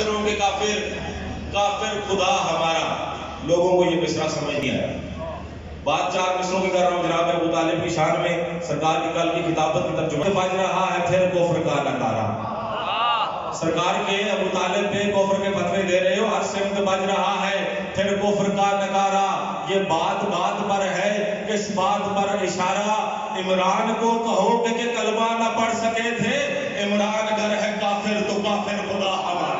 کافروں کے کافر، کافر خدا ہمارا. لوگوں کو یہ مصرع سمجھ نہیں آیا. بات 4 مصروں کی کر رہا ہوں جناب ابو طالب کی شان میں. سرکار کی کل کی کتابت کی ترجمہ بج رہا ہے پھر کفر کا نکارا. سرکار کے ابو طالب پہ کفر کے فتوے دے رہے ہو، ہر سمت بج رہا ہے پھر کفر کا نکارا. یہ بات بات پر ہے، کس بات پر اشارہ؟ عمران کو کہو کہ کلمہ نہ پڑھ سکے تھے. عمران گر ہے کافر تو کافر خدا ہمارا.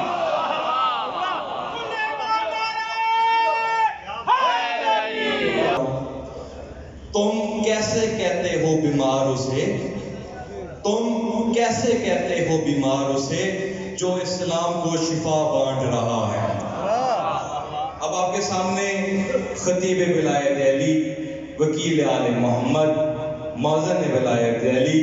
تم کیسے کہتے ہو بیمار اسے، تم کیسے کہتے ہو بیمار اسے جو اسلام کو شفا بانٹ رہا ہے. اب آپ کے سامنے خطیب ولایت علی، وکیل آل محمد، موزن ولایت علی،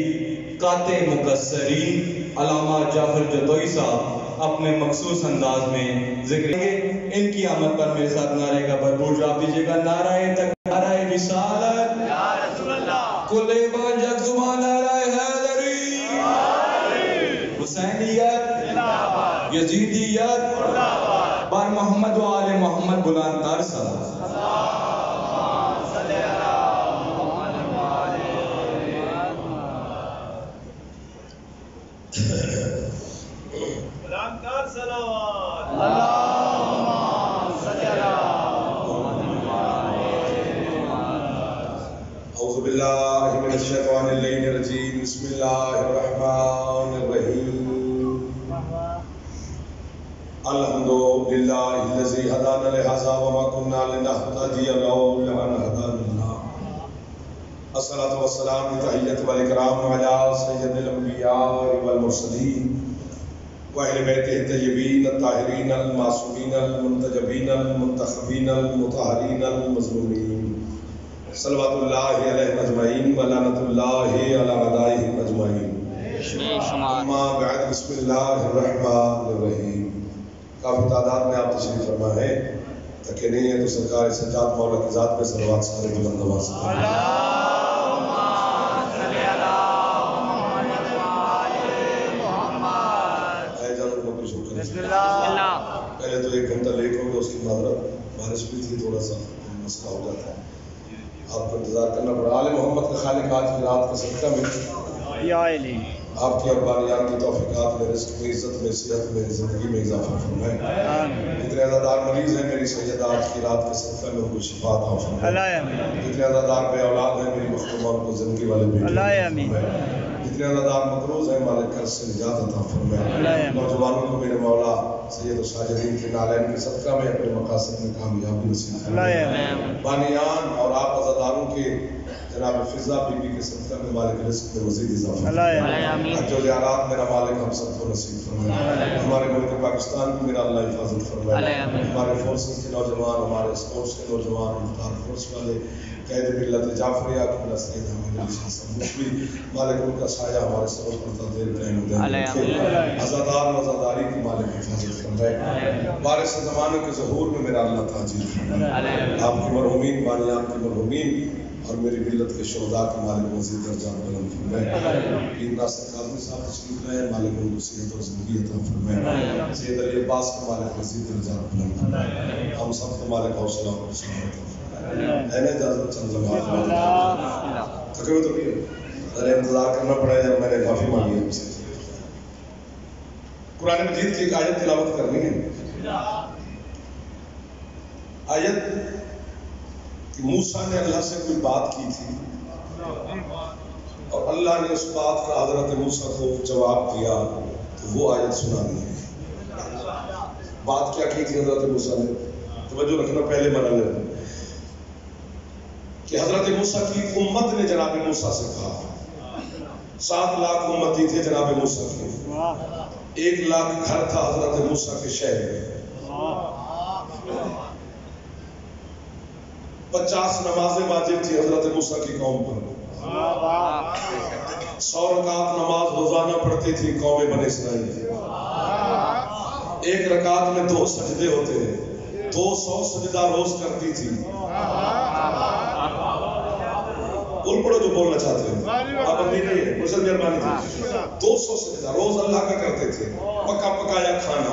قاطع مقصرین علامہ جعفر جتوئی صاحب اپنے مخصوص انداز میں ذکر کریں گے. ان کی آمد پر میرے ساتھ نعرے کا بھرپور جواب دیجیے گا. نعرہ تکبیر، نعرہ رسالت، یا رسول اللہ، کل ایمان یک زبان، نعرہ حیدری، حسینیت، یزیدیت، بار محمد و آل محمد بلند تر صلوات. اعوذ باللہ من الشیطان الرجیم، بسم اللہ الرحمن الرحیم. الحمدللہ الذی ہدانا لہذا وما کنا لنہتدی لولا ان ہدانا اللہ. الصلاۃ والسلام بتحیۃ والاکرام علی سید الانبیاء والمرسلین وأہل بیتہ الطیبین الطاہرین المعصومین المنتجبین المنتخبین المطہرین المظلومین، صلوات اللہ علیہم اجمعین ولعنۃ اللہ علی اعدائہم اجمعین. اما بعد، بسم اللہ الرحمن الرحیم. کافی تعداد میں آپ تشریف فرما ہے، تاکہ نہیں ہے تو سرکار سجاد مولا کی ذات میں صلوات سارے بلند آواز سے. پہلے تو 1 گھنٹہ لیٹ ہو گیا، اس کی معذرت، بارش بھی تھی، تھوڑا سا مسئلہ ہو جاتا ہے، آپ کو انتظار کرنا پڑا. آل محمد کا خالق آج کی رات کا صدقہ میں آپ کی اور بانیان کی توفیقات میں، رزق میں، عزت میں، صحت میں، زندگی میں اضافہ فرمائے. جتنے عزادار مریض ہیں میری سید آج کی رات کے صدقہ میں ان کو شفا عطا فرمائے. جتنے عزادار بے اولاد ہیں میری مخدومہ ان کو زندگی والے بیٹے فرمائے. جتنے عزادار مقروض ہیں مالک قرض سے نجات عطا فرمائے. نوجوانوں کو میرے مولا سید الساجدین کے نالین کے صدقہ میں اپنے مقاصد میں کامیابی نصیب فرمائے. بانیان اور آپ عزاداروں کے جناب فضا بی بی کے صدقہ میں مالک رزق میں مزید اضافہ فرمائے. جو زیارات میرا مالک ہم سب کو نصیب فرمائے. ہمارے ملک پاکستان کی میرا اللہ حفاظت فرمائے. ہمارے فورسز کے نوجوان، ہمارے اسپورٹس کے نوجوان، مختار فورس والے، قید ملت جعفریہ کی سید حامد علی شاہ صاحب مفتی، مالک ان کا سایہ ہمارے سر پر تدیر قائم دے. عزادار و عزاداری کی مالک حفاظت فرمائے. وارث زمانے کے ظہور میں میرا اللہ تاجر فرمائے. آپ کی مرحومین، بانیان کی مرحومین اور میری ملت کے شہداء کے مالک مزید درجات بلند فرمائے. پیر ناصر کاظمی صاحب تشریف لائے، مالک ان کو صحت اور زندگی عطا فرمائے. سید علی عباس کے مالک مزید درجات بلند فرمائے. ہم سب کو مالک حوصلہ اور سلامت فرمائے. ہے نا اجازت چند لمحات تھکے ہوئے تو نہیں ہو، ذرا انتظار کرنا پڑا ہے جب میں نے معافی مانگی ہم سے. قرآن مجید کی ایک آیت تلاوت کرنی ہے. آیت موسیٰ نے اللہ سے کوئی بات کی تھی اور اللہ نے اس بات کا حضرت موسیٰ کو جواب دیا، تو وہ آیت سنانی ہے. بات کیا کی تھی حضرت موسیٰ نے؟ توجہ رکھنا پہلے مرحلے میں کہ حضرت موسیٰ کی امت نے جناب موسیٰ سے کہا، 7 لاکھ امتی تھے جناب موسیٰ کے، 1 لاکھ گھر تھا حضرت موسیٰ کے شہر میں، 50 نمازیں واجب تھی حضرت موسیٰ کی قوم پر، 100 رکعت نماز روزانہ پڑھتی تھی قوم بنی اسرائیل. 1 رکعت میں 2 سجدے ہوتے ہیں، 200 سجدہ روز کرتی تھی. بول پڑھو جو بولنا چاہتے ہیں، پابندی نہیں ہے، مرشد مہربانی تھی. 200 سجدہ روز اللہ کا کرتے تھے، پکا پکایا کھانا،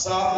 7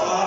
4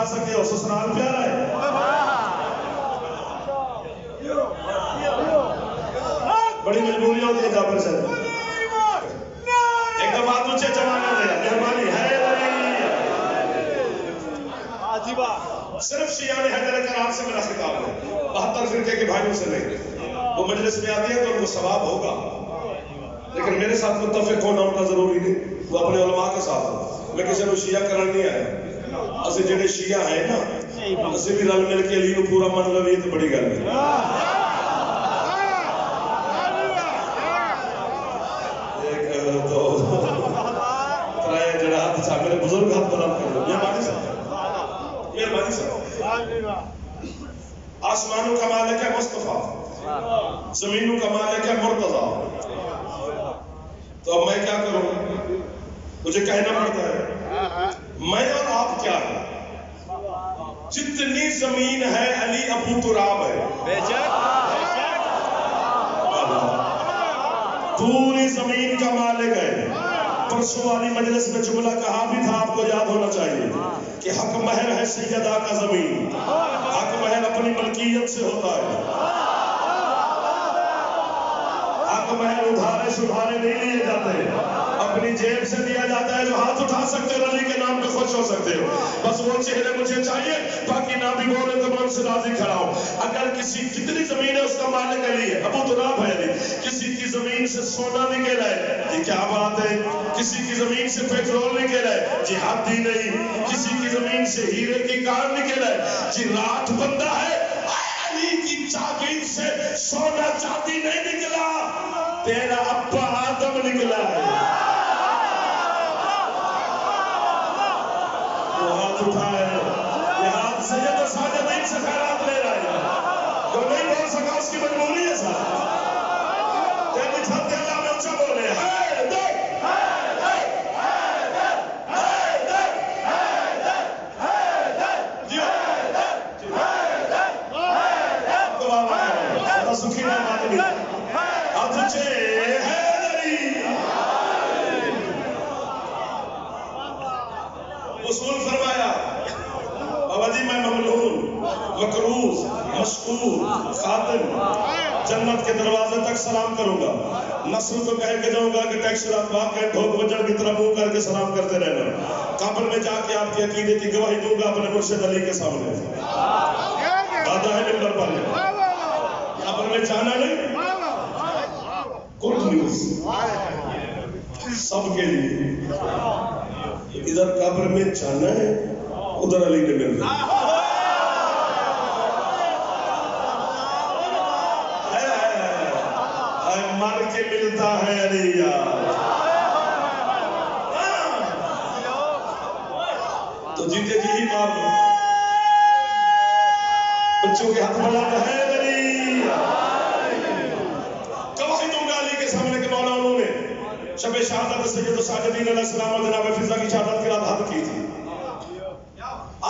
اٹھا سکتے ہو؟ سسرال پیارا ہے. بڑی مجبوری ہوتی ہے جابر صاحب. ایک دفعہ تجھے جمانا دے مہربانی ہے. صرف شیعہ نے حیدر کرار سے میرا خطاب ہے، 72 فرقے کے بھائیوں سے نہیں. وہ مجلس میں آتی ہے تو ان کو ثواب ہوگا، لیکن میرے ساتھ متفق ہونا ان کا ضروری نہیں. وہ اپنے علماء کے ساتھ ہو. میں کسی کو شیعہ کرنا نہیں آیا. اسی جڑے شیعہ ہیں نا، اسی بھی رل مل کے علی نو پورا من لوی تو بڑی گل ہے. میرے بزرگ ہاتھ بلند کر دو. مہربانی صاحب، مہربانی صاحب. آسمانوں کا مالک ہے مصطفیٰ، زمینوں کا مالک ہے مرتضیٰ. تو اب میں کیا کروں؟ مجھے کہنا پڑتا ہے میں اور آپ کیا ہیں؟ جتنی زمین ہے علی ابو تراب ہے. پوری زمین کا مالک ہے. پرسوں والی مجلس میں جملہ کہا بھی تھا، آپ کو یاد ہونا چاہیے کہ حق مہر ہے سیدہ کا زمین. حق مہر اپنی ملکیت سے ہوتا ہے. حق مہر ادھارے شدھارے نہیں لیے جاتے، اپنی جیب سے دیا جاتا ہے. جو ہاتھ اٹھا سکتے ہو علی کے نام پہ خوش ہو سکتے ہو. بس وہ چہرے مجھے چاہیے، باقی نہ بھی بولے تو میں ان سے راضی کھڑا ہوں. اگر کسی کتنی زمین ہے اس کا مالک علی ہے، ابو تراب ہے علی. کسی کی زمین سے سونا نکلا ہے، یہ کیا بات ہے؟ کسی کی زمین سے پیٹرول نکلا ہے، جی حد ہی نہیں. کسی کی زمین سے ہیرے کی کار نکلا ہے، جی رات بندہ ہے. علی کی جاگیر سے سونا چاندی نہیں نکلا، تیرا ابا آدم نکلا ہے. وہ ہاتھ اٹھائے، یہ ہاتھ سید و ساجدین سے خیرات لے رہا ہے. جو نہیں بول سکا اس کی مجبوری ہے سر. تیری چھت اللہ میں اونچا بولے سکھی نہ مانگی اچھے حیدری. اصول فرمایا بابا جی میں ممنون، مقروض، مشکور، خاتم جنت کے دروازے تک سلام کروں گا. نصر تو کہہ کے جاؤں گا کہ ٹیکس راتوا کے ٹھوک وجڑ کی طرح منہ کر کے سلام کرتے رہنا. قبر میں جا کے آپ کی عقیدے کی گواہی دوں گا اپنے مرشد علی کے سامنے. دادا ہے ممبر پر قبر میں جانا نہیں، گڈ نیوز سب کے لیے. ادھر قبر میں جانا ہے، ادھر علی نے مل گیا. مر کے ملتا ہے علی یار. تو جیتے جی ہی مار دو. بچوں کے ہاتھ بلند ہے علی. گواہی دوں گا علی کے سامنے کہ مولا انہوں نے شب شہادت سید و ساجدین علیہ السلام اور جناب فضا کی شہادت کے رات حد کی تھی.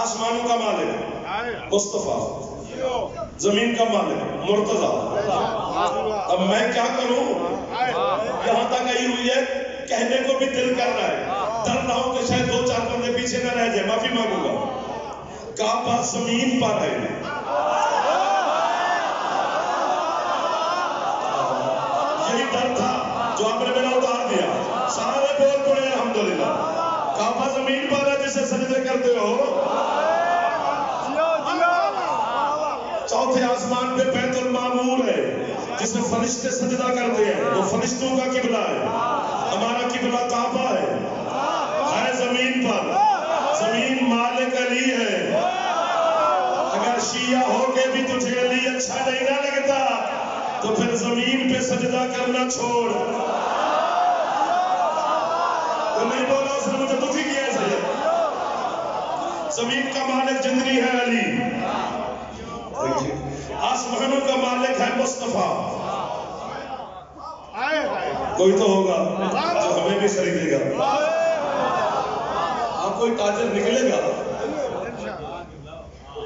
آسمانوں کا مالک مصطفیٰ، زمین کا مالک مرتضیٰ. اب میں کیا کروں؟ یہاں تک آئی ہوئی ہے، کہنے کو بھی دل کر رہا ہے. ڈر رہا ہوں کہ شاید 2-4 بندے پیچھے نہ رہ جائے. معافی مانگوں گا. کعبہ زمین پر ہے. یہی ڈر تھا جو آپ نے میرا اتار دیا. سارے بول پڑے الحمدللہ. کعبہ زمین پر ہے جسے سجدے کرتے ہو. چوتھے آسمان پہ بیت المعمور ہے جسے فرشتے سجدہ کرتے ہیں. وہ فرشتوں کا قبلہ ہے. ہمارا قبلہ کعبہ ہے زمین پر. زمین مالک علی ہے. اگر شیعہ ہو کے بھی تجھے علی اچھا نہیں نہ لگتا تو پھر زمین پہ سجدہ کرنا چھوڑ. تو نہیں بولا اس نے مجھے دکھی کیا ہے. زمین کا مالک جندری ہے علی. آسمانوں کا مالک ہے مصطفیٰ. کوئی تو ہوگا جو ہمیں بھی خریدے گا. آپ کوئی تاجر نکلے گا.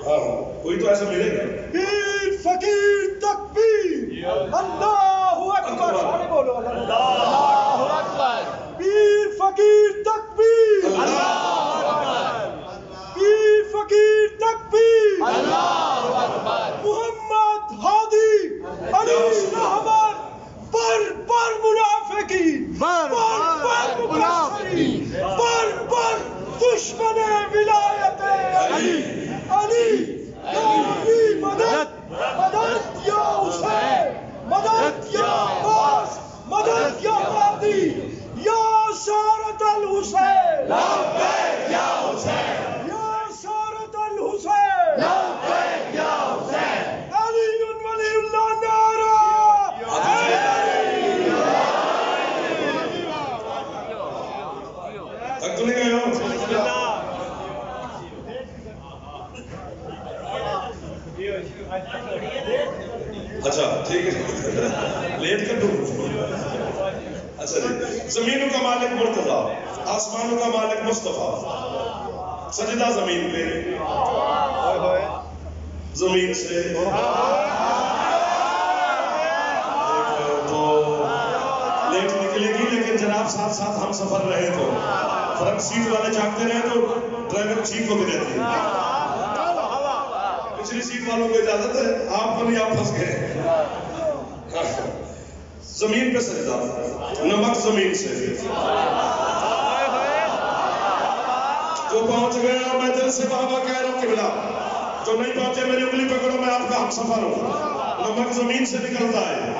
ہاں کوئی تو ایسا ملے گا. پیر فقیر تکبیر اللہ اکبر. بولو اللہ اکبر. پیر فقیر تکبیر اللہ اکبر. پیر فقیر سارة الحسين لبیک یا حسین يا سارة الحسين لبیک یا حسین علي ولي الله نارا تک تو نہیں گئے ہو اچھا ٹھیک ہے لیٹ کر دوں اچھا جی زمینوں کا مالک مرتضیٰ آسمانوں کا مالک مصطفیٰ سجدہ زمین پہ زمین سے تو لیٹ نکلے گی لیکن جناب ساتھ ساتھ ہم سفر رہے تو فرنٹ سیٹ والے جاگتے رہے تو ڈرائیور چیخ ہوتی رہتی ہے پچھلی سیٹ والوں کو اجازت ہے آپ کو نہیں آپ پھنس گئے زمین پہ سجدہ نمک زمین سے جو پہنچ گئے اور میں دل سے بابا کہہ رہا ہوں قبلہ جو نہیں پہنچے میری انگلی پکڑو میں آپ کا ہم سفر ہوں نمک زمین سے نکلتا ہے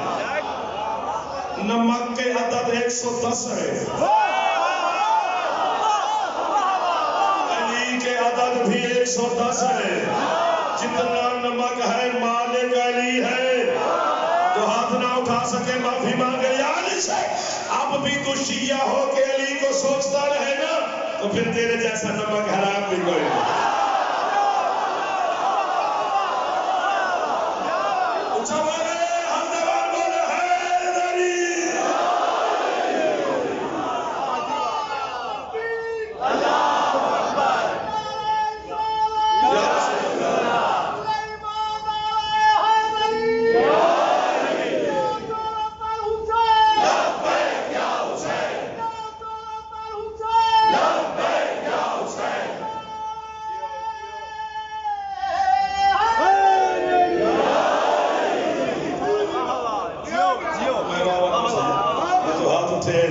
نمک کے عدد 110 ہے علی کے عدد بھی 110 ہے جتنا نمک ہے مالک علی ہے تو ہاتھ نہ اٹھا سکے معافی مانگے یا علی سے اب بھی تو شیعہ ہو کے علی کو سوچتا رہے نا تو پھر تیرے جیسا نمک حرام بھی کوئی نہیں اچھا بولے ہم جوان بولے حیدری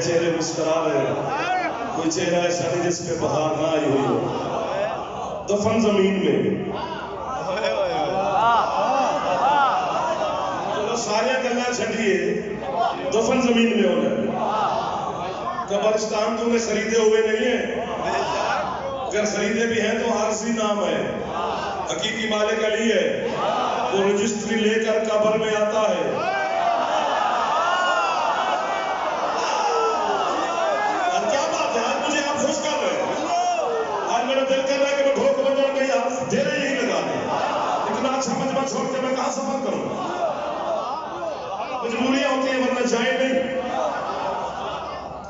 چہرے مسکرا رہے کوئی چہرہ ایسا نہیں جس پہ بہار نہ آئی ہوئی ہو دفن زمین میں چلو سارے گلا چھڑیے دفن زمین میں ہونا قبرستان تو نے خریدے ہوئے نہیں ہیں اگر خریدے بھی ہیں تو عارضی نام ہے حقیقی مالک علی ہے وہ رجسٹری لے کر قبر میں آتا ہے دل کر رہا ہے کہ میں ڈھوک بجا کے یار دھیرے یہی لگا دیں اتنا اچھا مجمع چھوڑ کے میں کہاں سفر کروں مجبوریاں ہوتی ہیں ورنہ جائیں نہیں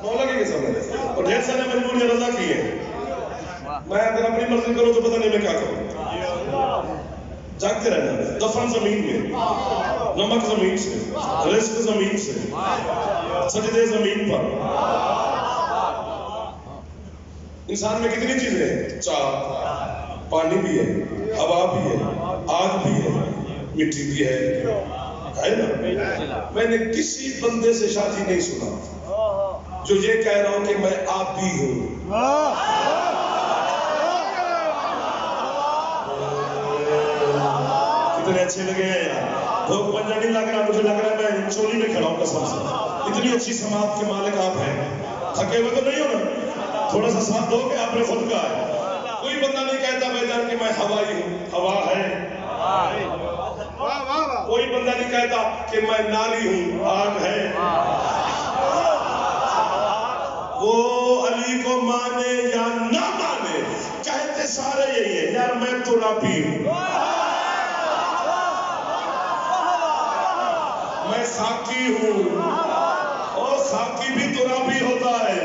مولا کی قسم ہے اور ڈھیر سارے مجبوریاں رضا کی ہیں میں اگر اپنی مرضی کروں تو پتہ نہیں میں کیا کروں جاگتے رہنا دفن زمین میں نمک زمین سے رزق زمین سے سجدے زمین پر انسان میں کتنی چیزیں ہیں چار پانی بھی ہے ہوا بھی ہے آگ بھی ہے مٹی بھی ہے نا میں نے کسی بندے سے شادی نہیں سنا جو یہ کہہ رہا ہوں کہ میں آپ بھی ہوں کتنے اچھے لگے ہیں یار بھوک بنجا نہیں لگ رہا مجھے لگ رہا ہے میں چولی میں کھڑا ہوں قسم سے اتنی اچھی سماعت کے مالک آپ ہیں تھکے ہوئے تو نہیں ہو نا تھوڑا سا ساتھ دو کہ آپ نے خود کا ہے کوئی بندہ نہیں کہتا بیدار کہ میں ہوائی ہوں ہوا ہے کوئی بندہ نہیں کہتا کہ میں ناری ہوں آگ ہے وہ علی کو مانے یا نہ مانے کہتے سارے یہی ہے یار میں تو رابی ہوں میں خاکی ہوں اور خاکی بھی تو رابی ہوتا ہے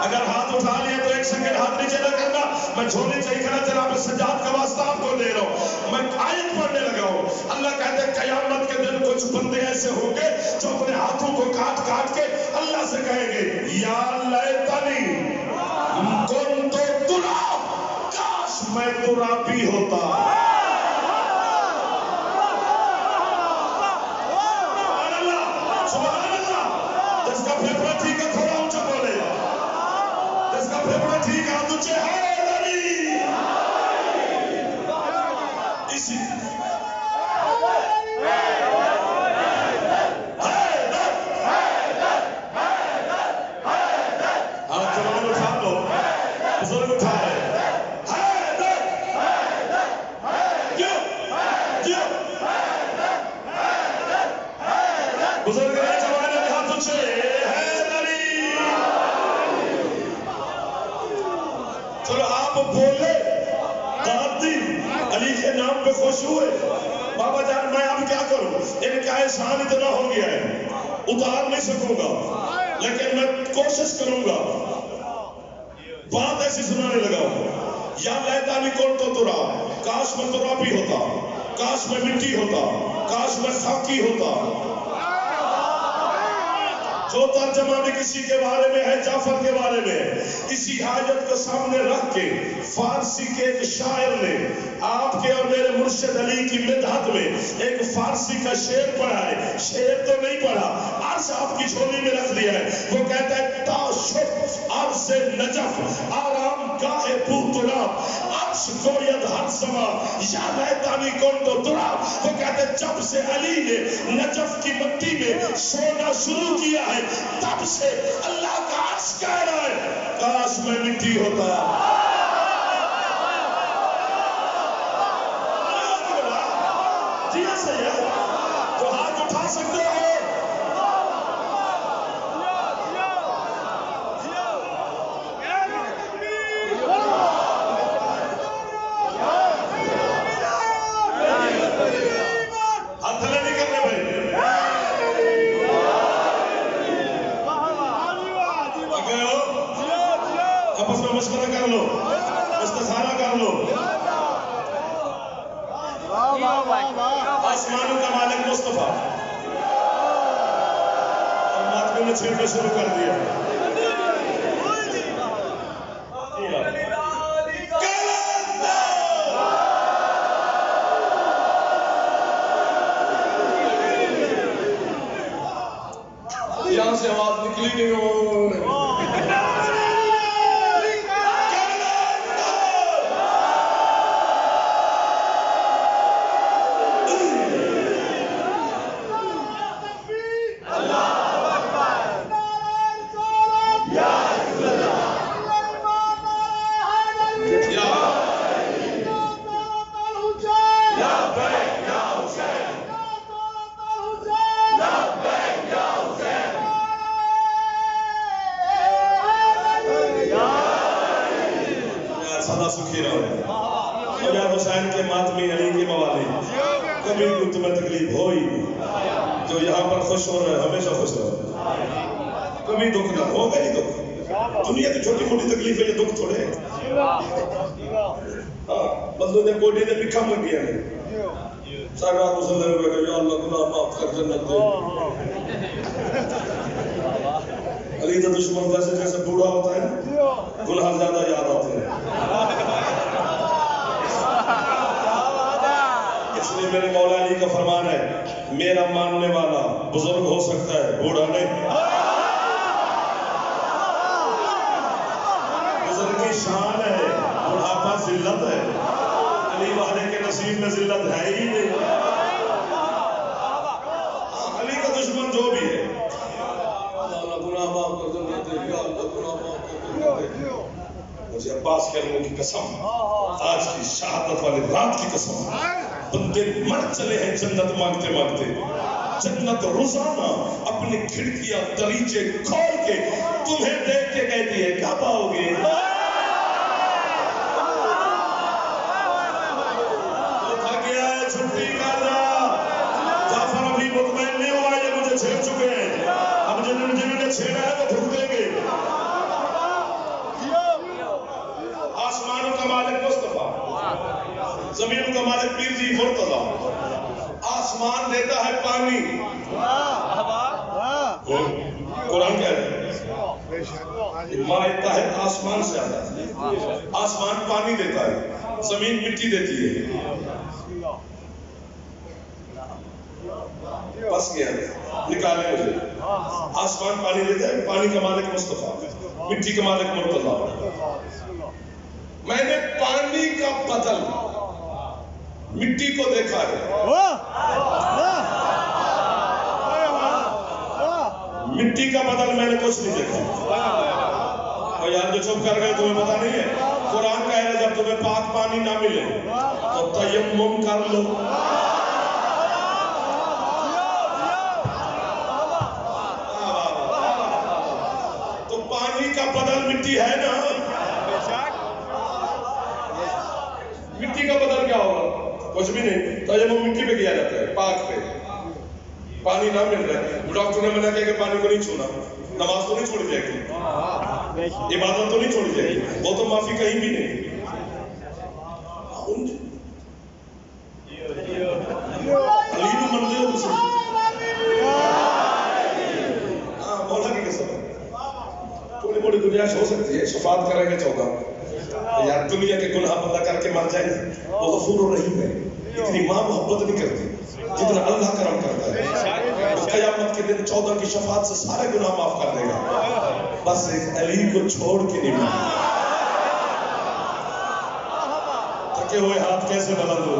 اگر ہاتھ اٹھا لیا تو ایک سیکنڈ ہاتھ نیچے نہ کرنا میں جھولی چاہیے کرنا جناب سجاد کا واسطہ آپ کو دے رہا ہوں میں آیت پڑھنے لگا ہوں اللہ کہتے ہیں قیامت کے دن کچھ بندے ایسے ہوں گے جو اپنے ہاتھوں کو کاٹ کاٹ کے اللہ سے کہیں گے یا لیتنی کنت تراب کاش میں ترابی ہوتا سبحان اللہ جس کا پھیپڑا ٹھیک ہے تھوڑا اونچا بولے جس کا پھیپڑا ٹھیک ہے تجھے ہے اسی ہاتھ بزرگ اٹھا رہے بزرگ جوان نے ہاتھ اٹھے حیدری. چلو آپ بولے دادی علی کے نام پہ خوش ہوئے. بابا جان میں اب کیا کروں, ان کا احسان اتنا ہو گیا ہے اتار نہیں سکوں گا, لیکن میں کوشش کروں گا. بات ایسی سنانے لگا یا لیتانی کون تو تراب, کاش میں تراب ہی ہوتا, کاش میں مٹی ہوتا, کاش میں خاکی ہوتا. جو ترجمہ بھی کسی کے بارے میں ہے جعفر کے بارے میں, اسی حاجت کو سامنے رکھ کے فارسی کے ایک شاعر نے آپ کے اور میرے مرشد علی کی مدحت میں ایک فارسی کا شعر پڑھا ہے. شعر تو نہیں پڑھا, عرض آپ کی جھولی میں رکھ دیا ہے. وہ کہتا ہے تاشف عرض نجف آرام گاہ پو تراب, عرش گوید ہر زمان یا لیتانی کن تو تراب. وہ کہتا ہے جب سے علی نے نجف کی مٹی میں سونا شروع کیا ہے تب سے اللہ کا عرش کہہ رہا ہے کاش میں مٹی ہوتا. جی ایسے ہے تو ہاتھ اٹھا سکتے ہو. ہاتھ تھلے نہیں کرنے بھائی, آپس میں مشورہ کر لو, استخارہ کر لو. آسمانوں کا مالک مصطفیٰ اور ماتموں نے چھیڑنا شروع کر دیا. یہاں سے آواز نکلی نہیں ہو. سکھی رہو یا حسین کے ماتمی علی کے موالی, کبھی کوئی تمہیں تکلیف ہوئی جو یہاں پر خوش ہو رہے ہمیشہ خوش رہو, کبھی دکھ نہ ہو گئی. دکھ دنیا کی چھوٹی موٹی تکلیف ہے, یہ دکھ تھوڑے ہیں. بندوں نے کوڈی نے لکھا مر گیا ہے سارا رات مسلم ہوئے یا اللہ گناہ معاف کر جنت دے. علی کا دشمن ویسے جیسے بوڑھا ہوتا ہے گناہ زیادہ یاد آتے ہیں. اس لیے میرے مولا علی کا فرمان ہے میرا ماننے والا بزرگ ہو سکتا ہے بوڑھا نہیں. بزرگ کی شان ہے, بڑھاپا ذلت ہے. علی والے کے نصیب میں ذلت ہے ہی نہیں. علی کا دشمن جو بھی ہے گناہ معاف کر دے, مجھے عباس کے لوگوں کی قسم, آج کی شہادت والے رات کی قسم, بندے مر چلے ہیں جنت مانگتے مانگتے. جنت روزانہ اپنی کھڑکیاں دریچے کھول کے تمہیں دیکھ کے کہتی ہے کب آؤ گے. تو تھک گیا ہے چھٹی کر رہا. جعفر ابھی مطمئن نہیں ہوا یہ مجھے چھیڑ چکے ہیں, اب جنہوں نے چھیڑا ہے وہ ٹھک دیں گے. آسمانوں کا مالک مصطفیٰ, زمین کا مالک پیر جی مرتضیٰ. آسمان دیتا ہے پانی, قرآن کہہ رہے ہیں مائدہ ہے آسمان سے آتا ہے. آسمان پانی دیتا ہے, زمین مٹی دیتی ہے. بس گیا نکالے مجھے. آسمان پانی دیتا ہے, پانی کا مالک مصطفیٰ, مٹی کا مالک مرتضیٰ. میں نے پانی کا بدل مٹی کو دیکھا ہے, مٹی کا بدل میں نے کچھ نہیں دیکھا. اور یار جو چپ کر گئے تمہیں پتا نہیں ہے قرآن کہہ رہے جب تمہیں پاک پانی نہ ملے تو تیمم کر لو. تو پانی کا بدل مٹی ہے نا. مٹی کا بدل کیا ہوگا؟ کچھ بھی نہیں. تیمم مٹی پہ کیا جاتا ہے, پاک پہ. پانی نہ مل رہا ہے, ڈاکٹر نے منع کیا کہ پانی کو نہیں چھونا. نماز تو نہیں چھوڑی جائے گی, عبادت تو نہیں چھوڑی جائے گی, وہ تو معافی کہیں بھی نہیں. علی نو منتے ہو تسی؟ ہاں مولا کی قسم تھوڑی بڑی گنجائش ہو سکتی ہے, شفاعت کریں گے 14. یار دنیا کے گناہ بندہ کر کے مر جائے نا, وہ غفور الرحیم ہے. اتنی ماں محبت نہیں کرتی جتنا اللہ کرم کرتا ہے. قیامت کے دن 14 کی شفاعت سے سارے گناہ معاف کر دے گا, بس ایک علی کو چھوڑ کے نہیں ملے. تھکے ہوئے ہاتھ کیسے بلند ہو؟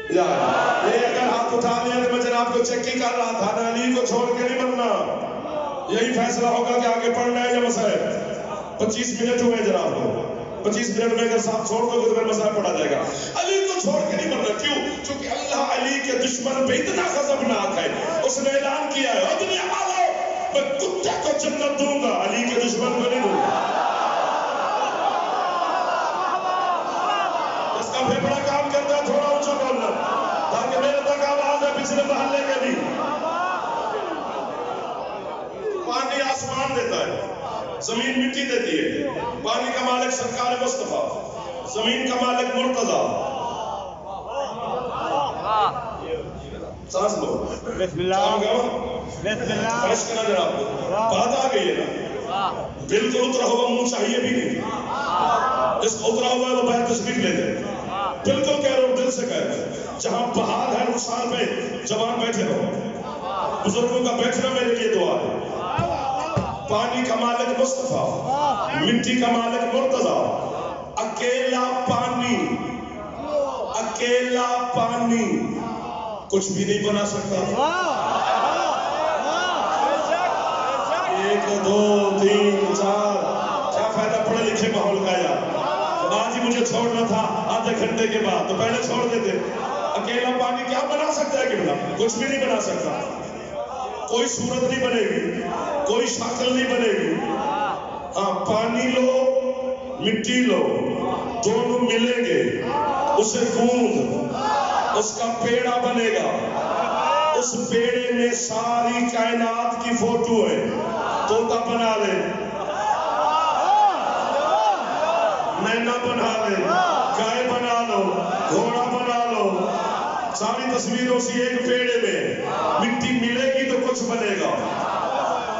یہ اگر ہاتھ اٹھا لیا تو میں جناب کو چیک ہی کر رہا تھا نا, علی کو چھوڑ کے نہیں مرنا. یہی فیصلہ ہوگا کہ آگے پڑھنا ہے یا مسائل. 25 منٹ ہوئے جناب کو, 25 منٹ میں اگر صاحب چھوڑ دو گے تو پھر مسائل پڑھا جائے گا. علی کو چھوڑ کے نہیں مرنا. کیوں؟ چونکہ اللہ علی کے دشمن پہ اتنا غضبناک ہے, اس نے اعلان کیا ہے اور دنیا والو میں کتے کو جنت دوں گا, علی کے دشمن کو نہیں دوں گا. اس کا پھیپڑا کام کرتا ہے, تھوڑا اونچا بولنا تاکہ میرے تک آواز ہے پچھلے محلے کے بھی. پانی آسمان دیتا ہے, زمین مٹی دیتی ہے. پانی کا مالک سرکار مصطفیٰ, زمین کا مالک مرتضیٰ. سانس لو, بسم اللہ بسم اللہ. فرش کرنا جناب کو, بات آ گئی ہے نا. بالکل اترا ہوا منہ چاہیے بھی نہیں, جس کو اترا ہوا ہے وہ باہر تشریف لے لے. بالکل کہہ رہے ہو, دل سے کہہ رہے ہو. جہاں بہار ہے رخسار پہ جوان بیٹھے رہو. بزرگوں کا بیٹھنا میرے لیے دعا ہے. پانی کا مالک مصطفیٰ, مٹی کا مالک مرتضیٰ. اکیلا پانی, اکیلا پانی کچھ بھی نہیں بنا سکتا. 1 2 3 4 کیا فائدہ پڑھے لکھے ماحول کا یار. آج ہی مجھے چھوڑنا تھا آدھے گھنٹے کے بعد تو پہلے چھوڑ دیتے. اکیلا پانی کیا بنا سکتا ہے کہ بنا؟ کچھ بھی نہیں بنا سکتا. کوئی صورت نہیں بنے گی, کوئی شکل نہیں بنے گی. ہاں پانی لو مٹی لو, دونوں ملیں گے, اسے گوند, اس کا پیڑا بنے گا. اس پیڑے میں ساری کائنات کی فوٹو ہے. طوطا بنا لے, مینا بنا لے, گائے بنا لو, گھوڑا بنا لو, ساری تصویروں سے ایک پیڑے میں. مٹی ملے گی تو کچھ بنے گا,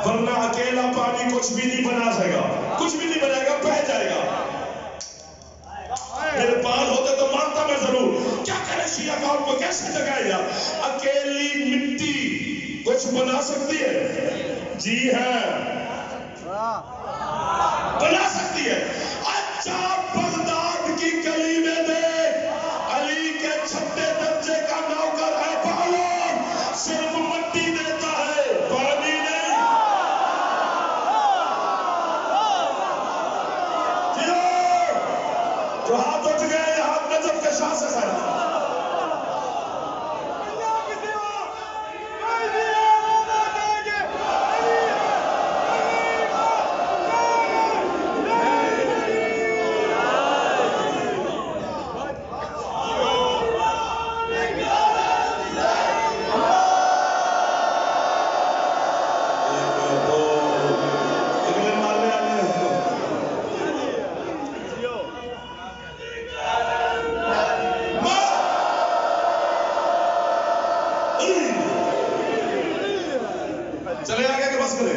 ورنہ اکیلا پانی کچھ بھی نہیں بنا سکے گا. کچھ بھی نہیں بنے گا, بہہ جائے گا. میرے بال ہوتے تو مانتا میں ضرور. کیا کرے شیعہ قوم کو کیسے جگائے گا؟ اکیلی مٹی کچھ بنا سکتی ہے؟ جی ہے, بنا سکتی ہے. اچھا بغداد کی گلی میں دیکھ, علی کے چھٹے درجے کا نوکر ہے بالون, صرف مٹی دیتا ہے, پانی نہیں. جو ہاتھ اٹھ گئے ہاتھ نجف کے شاہ سے ہے. چلے آگے کہ بس کرے؟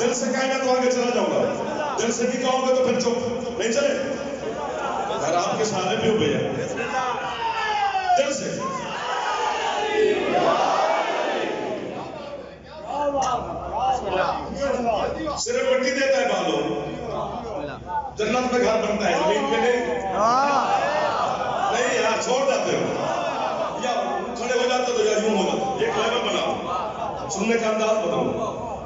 دل سے کہنا تو آگے چلا جاؤں گا, دل سے بھی کہوں گے تو پھر چپ نہیں چلے. اگر آپ کے سارے بھی ہو بھیا دل سے. صرف مٹی دیتا ہے بالو, جنت میں گھر بنتا ہے, زمین پہ نہیں. نہیں یار چھوڑ جاتے ہو, یا کھڑے ہو جاتے تو یا یوں ہو جاتے. ایک لیول بناؤ, سننے کا انداز بتاؤ.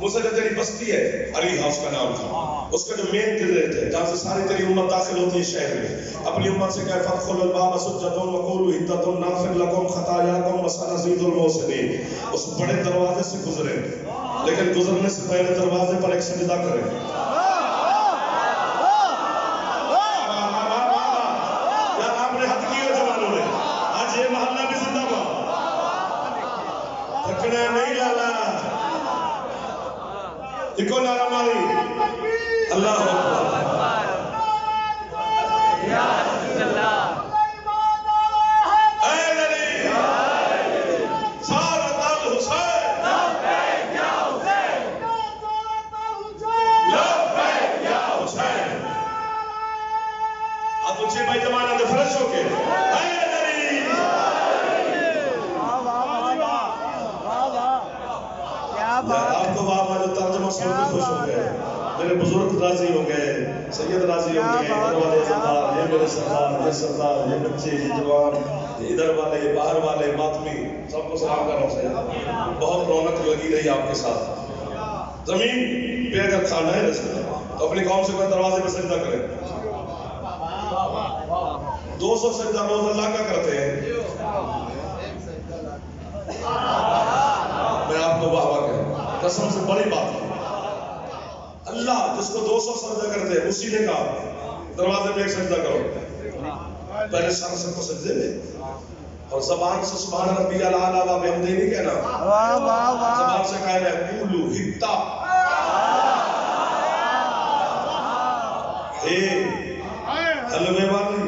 مجھ سے جو تیری بستی ہے علی ہاؤس کا نام تھا، اس کا جو مین گریٹ ہے جہاں سے ساری تیری امت داخل ہوتی ہے شہر میں، اپنی امت سے کہے فَادْخُلُوا الْبَابَ سُجَّدًا وَقُولُوا حِطَّةٌ نَغْفِرْ لَكُمْ خَطَايَاكُمْ وَسَنَزِيدُ الْمُحْسِنِينَ۔ اس بڑے دروازے سے گزرے، لیکن گزرنے سے پہلے دروازے پر ایک سجدہ کریں۔ یار آپ نے حد کی ہو جوانوں نے، آج یہ محلہ بھی زندہ باد، تھکنا نہیں لالا، ایک اور نعرہ ماری، اللہ اکبر، یا رسول اللہ، اے نبی، سارت الحسین، لبیک یا حسین، لبیک یا حسین۔ اب تجھے بھائی زمانہ دے فرش ہو کے، اے نبی، آپ تو واہ جو ترجمہ سن کے خوش ہو گئے، میرے بزرگ راضی ہو گئے، سید راضی ہو گئے، ادھر والے سردار، یہ میرے سردار، یہ سردار، یہ بچے، یہ جوان، ادھر والے، یہ باہر والے، ماتمی، سب کو سلام کرنا چاہیے۔ بہت رونق لگی رہی آپ کے ساتھ۔ زمین پہ اگر کھانا ہے رزق تو اپنی قوم سے کوئی دروازے پہ سجدہ کرے۔ 200 سجدہ روز اللہ کا کرتے ہیں، میں آپ کو واہ واہ کہوں، قسم سے بڑی بات ہے۔ اللہ جس کو 200 سجدہ کرتے ہیں اسی نے کہا دروازے میں ایک سجدہ کرو، پہلے سر سے کو سجدے میں، اور زبان سے سبحان ربی الاعلیٰ و بحمدہ نہیں کہنا، زبان سے کہنا ہے قولوا حطہ، اے حلوے والی،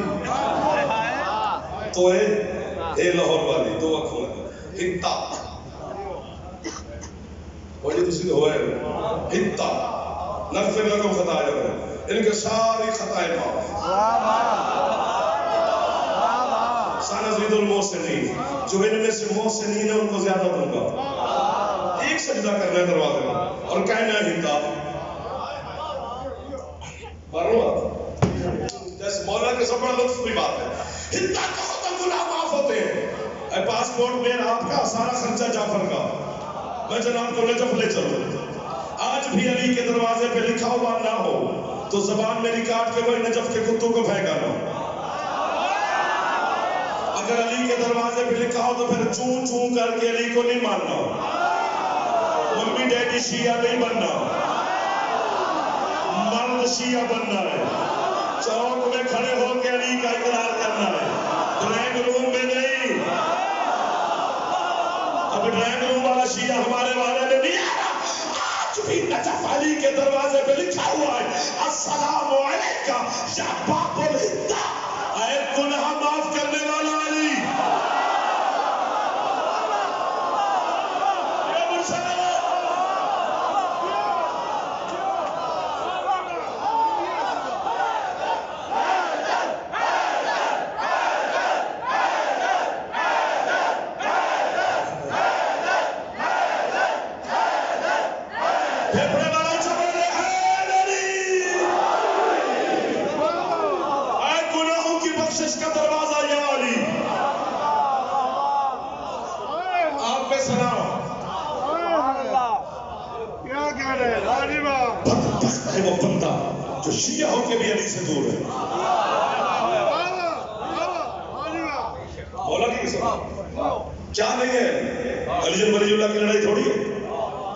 تو اے لاہور والی، تو وقت حطہ، وہی دوسری ہوئے حطہ، نغفر لکم خطایا، ان کے ساری خطائیں معاف، سنزید المحسنین، جو ان میں سے محسنین ہیں ان کو زیادہ دوں گا۔ ایک سجدہ کرنا ہے دروازے میں اور کہنا ہے حطہ، معلوم جیسے مولا کے سب بڑا لطف کی بات ہے، حطہ کہو تو گناہ معاف ہوتے ہیں۔ پاسپورٹ میں آپ کا سارا خرچہ جعفر کا، میں جناب کو نجف لے چلوں، آج بھی علی کے دروازے پہ لکھا ہوا نہ ہو تو زبان میری کاٹ کے وہی نجف کے کتوں کو پھینکا نہ ہو۔ اگر علی کے دروازے پہ لکھا ہو تو پھر چون چون کر کے علی کو نہیں ماننا، ممی ڈیڈی شیعہ نہیں بننا، مرد شیعہ بننا ہے، چوک میں کھڑے ہو کے علی کا اقرار کرنا ہے، ڈرائنگ روم میں نہیں۔ اب ڈرائنگ روم والا شیعہ ہمارے والے میں نہیں آ رہا، آج بھی نجف علی کے دروازے پہ لکھا ہوا ہے السلام علیکہ یا باب الحطہ، اے گناہ معاف کرنے والا علی۔ وہ بندہ جو شیعہ ہو کے بھی علی سے دور ہے، مولا کی قسم کیا نہیں ہے، علی ولی اللہ کی لڑائی تھوڑی ہے،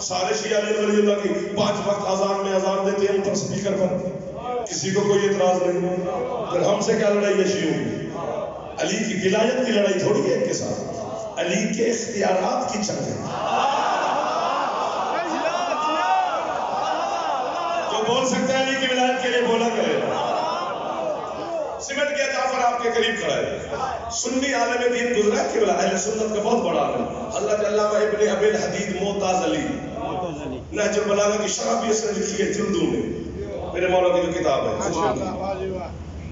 سارے شیعہ علی ولی اللہ کی 5 وقت اذان میں اذان دیتے ہیں اوپر سپیکر پر، کسی کو کوئی اعتراض نہیں، پھر ہم سے کیا لڑائی ہے شیعوں کی؟ علی کی ولایت کی لڑائی تھوڑی ہے، ان کے ساتھ علی کے اختیارات کی جنگ ہے۔ بول سکتے ہیں علی کی ولایت کے لیے بولا کرے، سمٹ گیا جعفر آپ کے قریب کھڑا ہے، سنی عالم دین گزرا کہ اہل سنت کا بہت بڑا عالم حضرت علامہ ابن ابی الحدید معتزلی، نہج البلاغہ کی شرح بھی اس نے لکھی ہے جلدوں میں، میرے مولا کی جو کتاب ہے،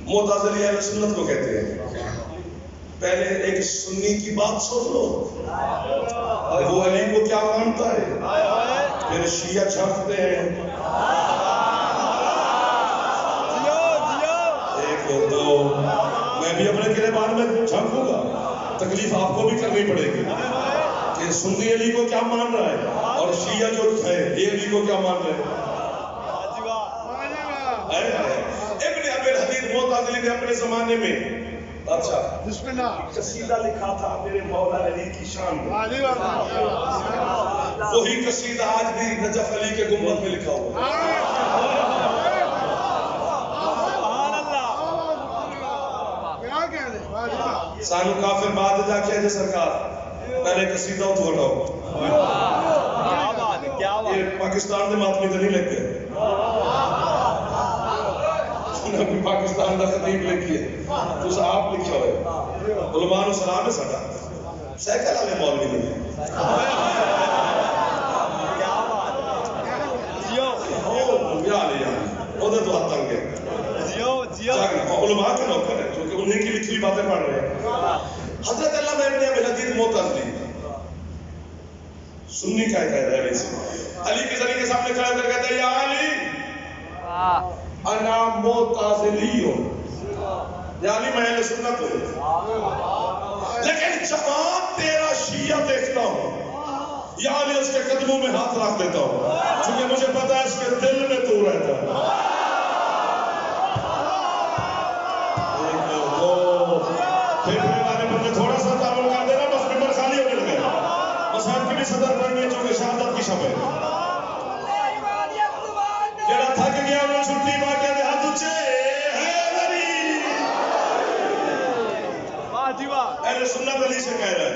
معتزلی اہل سنت کو کہتے ہیں۔ پہلے ایک سنی کی بات سن لو، وہ علی کو کیا مانتا ہے، پھر شیعہ چھانکتے ہیں، تو میں بھی اپنے گریبان میں جھانکوں گا، تکلیف آپ کو بھی کرنی پڑے گی، کہ سنی علی کو کیا مان رہا ہے اور شیعہ جو ہے یہ علی کو کیا مان رہے ہیں. ابن ابی الحدید معتزلی نے اپنے زمانے میں اچھا قصیدہ لکھا تھا میرے مولا علی کی شان میں. وہی قصیدہ آج بھی نجف علی کے گنبد میں لکھا ہوا ہے. سانو کافر بعد جا کے ہے سرکار پہلے قصیدہ اتو ہٹاؤ. یہ پاکستان دے ماتمی تو نہیں لگ گئے. پاکستان کا خطیب لکھی ہے تو آپ لکھا ہوئے علماء و سلام ہے ساڈا سائیکل والے مولوی نہیں علماء کے نوکر ہیں کیونکہ انہیں کی لکھی ہوئی باتیں پڑھ رہے ہیں. حضرت علامہ ابن ابی الحدید معتزلی سنی کا قاعدہ ہے علی کے ذریعے کے سامنے کھڑا کر کہتا ہے یا علی انا معتزلی ہوں یا علی میں اہل سنت ہوں لیکن جہاں تیرا شیعہ دیکھتا ہوں یا علی اس کے قدموں میں ہاتھ رکھ دیتا ہوں چونکہ مجھے پتا ہے اس کے دل میں تو رہتا ہے. تھوڑا سا تعامل کر دینا بس ممبر خالی ہونے لگا. مسائل کی بھی صدر کرنی ہے چونکہ شہادت کی شب ہے. جڑا تھک گیا انہوں چھٹی پا کے ہاتھ اونچے اہل سنت علی سے کہہ رہا ہے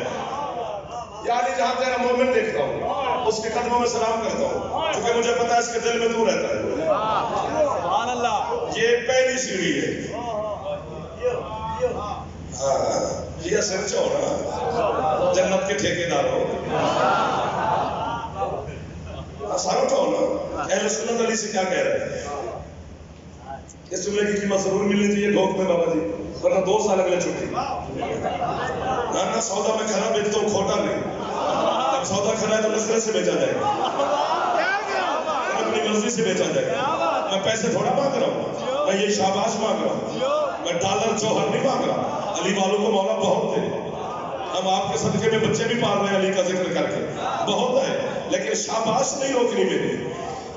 یا علی جہاں تیرا مومن دیکھتا ہوں اس کے قدموں میں سلام کرتا ہوں کیونکہ مجھے پتا ہے اس کے دل میں تو رہتا ہے. یہ پہلی سیڑھی ہے. یہ سچ ہو نا جنت کے ٹھیکیدار ہو سارا تو ہونا. اہل سنت علی سے کیا کہہ رہے ہیں اس جملے کی قیمت ضرور ملنی چاہیے ڈھوک میں بابا جی ورنہ 2 سال اگلے چھٹی نہ سودا میں کھانا بیچتا ہوں کھوٹا نہیں. اب سودا کھانا ہے تو نسرے سے بیچا جائے گا اپنی مرضی سے بیچا جائے گا. میں پیسے تھوڑا مانگ رہا ہوں میں یہ شاباش مانگ رہا ہوں میں ڈالر جوہر نہیں مانگ رہا. علی والوں کو مولا بہت دے ہم آپ کے صدقے میں بچے بھی پال رہے ہیں علی کا ذکر کر کے بہت ہے لیکن شاباش نہیں روکنی میری.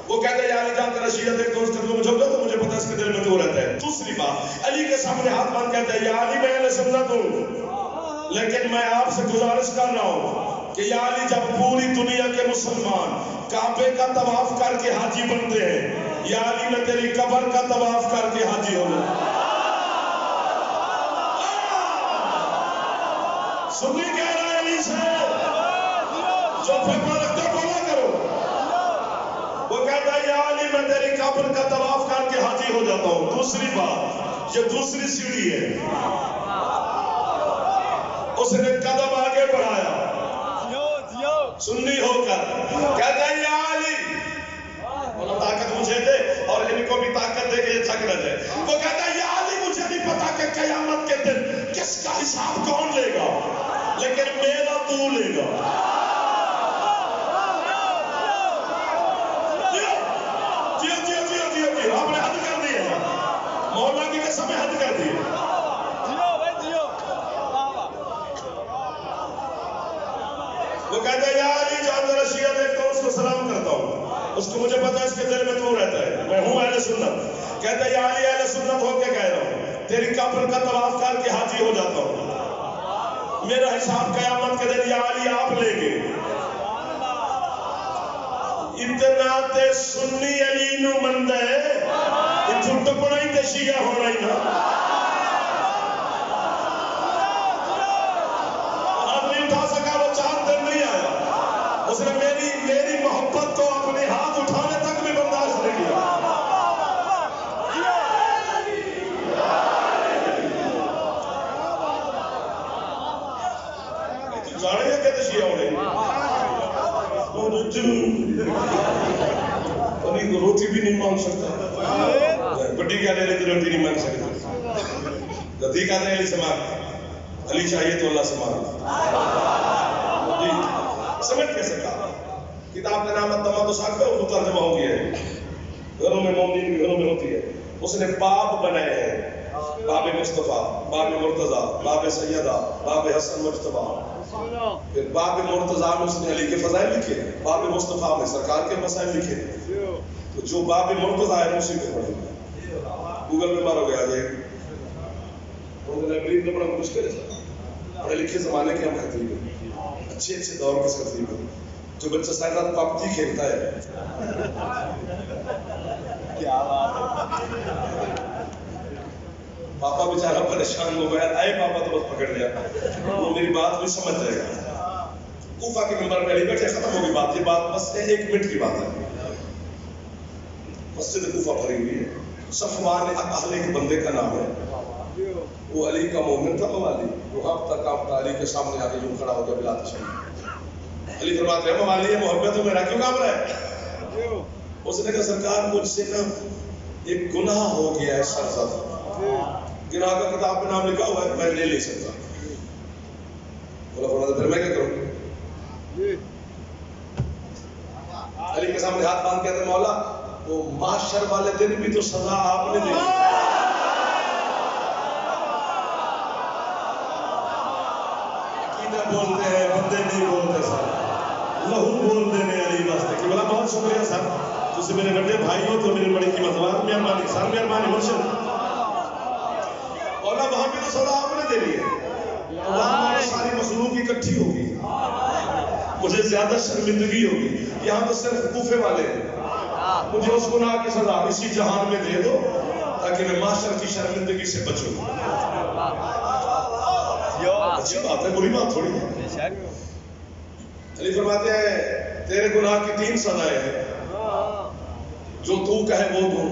وہ کہتے ہیں یا علی جان تیرا شیعہ دیکھتا ہوں اس قدموں میں جھک جاؤ تو مجھے پتا ہے اس کے دل میں تو رہتا ہے. دوسری بات علی کے سامنے ہاتھ باندھ کہتا ہے یا علی میں اہل سنت ہوں لیکن میں آپ سے گزارش کر رہا ہوں کہ یا علی جب پوری دنیا کے مسلمان کعبے کا طواف کر کے حاجی بنتے ہیں یا علی میں تیری قبر کا طواف کر کے حاجی ہو جاؤں. سنی کہہ رہا ہے علی سے جو فتوہ رکھتے بولا کرو. وہ کہتا ہے یا علی میں تیری قبر کا طواف کر کے حاجی ہو جاتا ہوں. دوسری بات یہ دوسری سیڑھی ہے. اس نے قدم آگے بڑھایا سنی ہو کر کہتا ہے یا علی اللہ طاقت مجھے دے اور ان کو بھی طاقت دے کہ یہ تھک نہ جائے. وہ کہتا ہے یا علی مجھے نہیں پتا کہ قیامت کے دن کس کا حساب کون لے گا لیکن میرا تو لے گا. آپ نے حد کر دی ہے مولا کی قسم حد کر دی. وہ کہتا ہے یا علی جہاں تیرا شیعہ دیکھتا ہوں اس کو سلام کرتا ہوں اس کو مجھے پتا ہے اس کے دل میں تو رہتا ہے میں ہوں اہل سنت. کہتا ہے یا علی اہل سنت ہو کے کہہ رہا ہوں تیری قبر کا طواف کر کے حاجی ہو جاتا ہوں میرا حساب قیامت کے دن یا علی آپ لے گے. اتنا تے سنی علی نو مندہ ہے اتھو ٹپنا ہی تے شیعہ ہونا ہی نا. ہاتھ نہیں اٹھا سکا وہ 4 دن نہیں آیا اس نے میری محبت کو اپنے ہاتھ اٹھانے تک بھی برداشت نہیں کیا. جانے گا کہتے شیعہ ہونے روٹی بھی نہیں مانگ سکتا بڑی کیا لے لیتے روٹی نہیں مانگ سکتا. گدھی کہتے ہیں علی سے مانگ علی چاہیے تو اللہ سے مانگ. جی سمجھ کیسے کہا کتاب کا نام تما تو ساکھ ہے اردو ترجمہ ہو گیا ہے گھروں میں مومنین کی گھروں میں ہوتی ہے. اس نے باب بنائے ہیں باب مصطفیٰ باب مرتضیٰ باب سیدہ باب حسن مجتبیٰ پھر باب مرتضیٰ میں اس نے علی کے فضائل لکھے، باب مصطفیٰ میں سرکار کے مسائل لکھے. تو جو باب مرتضیٰ ہے اسی کو پڑھیں گے. گوگل میں مارو گے آ جائے گی. لائبریری میں بڑا مشکل ہے سر. پڑھے لکھے زمانے کے ہم خطیب ہیں، اچھے اچھے دور کے خطیب ہیں. جو بچہ سائنس پاپتی کھیلتا ہے کیا بات ہے. پاپا بیچارہ پریشان ہو گیا، اے پاپا تو بس پکڑ لیا، وہ میری بات بھی سمجھ جائے گا. کوفہ کے ممبر میں علی بیٹھے، ختم ہو گئی بات. یہ بات بس 1 منٹ کی بات ہے. مسجد کوفہ بھری ہوئی ہے. صفوان اہل ایک بندے کا نام ہے، وہ علی کا مومن تھا موالی. وہ اب تک آپ علی کے سامنے آ کے یوں کھڑا ہو گیا بلا تشریف. علی فرماتے ہیں موالی ہے، محبت ہے، میرا کیوں کام رہا ہے؟ اس نے کہا سرکار مجھ سے نا ایک گناہ ہو گیا ہے سرزد. گناہ کا کتاب میں نام لکھا ہوا ہے، میں نہیں لے سکتا. بولا فرماتا پھر میں کیا کروں؟ علی کے سامنے ہاتھ باندھ کہتے ہیں مولا وہ محشر والے دن بھی تو سزا آپ نے دی. عقیدہ بولتے ہیں بندے نہیں بولتے سر. لہو بول دینے علی واسطے کہ بلا بہت شکریہ سر، تجھے میرے بڑے بھائی ہو تو میری بڑی قیمت. مہربانی سر، مہربانی مرشد. مولا وہاں بھی تو سزا آپ نے دینی ہے. وہاں ساری مخلوق اکٹھی ہوگی، مجھے زیادہ شرمندگی ہوگی. یہاں تو صرف کوفے والے ہیں. مجھے اس گناہ کی سزا اسی جہان میں دے دو تاکہ میں معاشر کی شرمندگی سے بچوں. اچھی بات ہے، بری بات تھوڑی ہے. علی فرماتے ہیں تیرے گناہ کی 3 سزائیں ہیں، جو تو کہے وہ دو.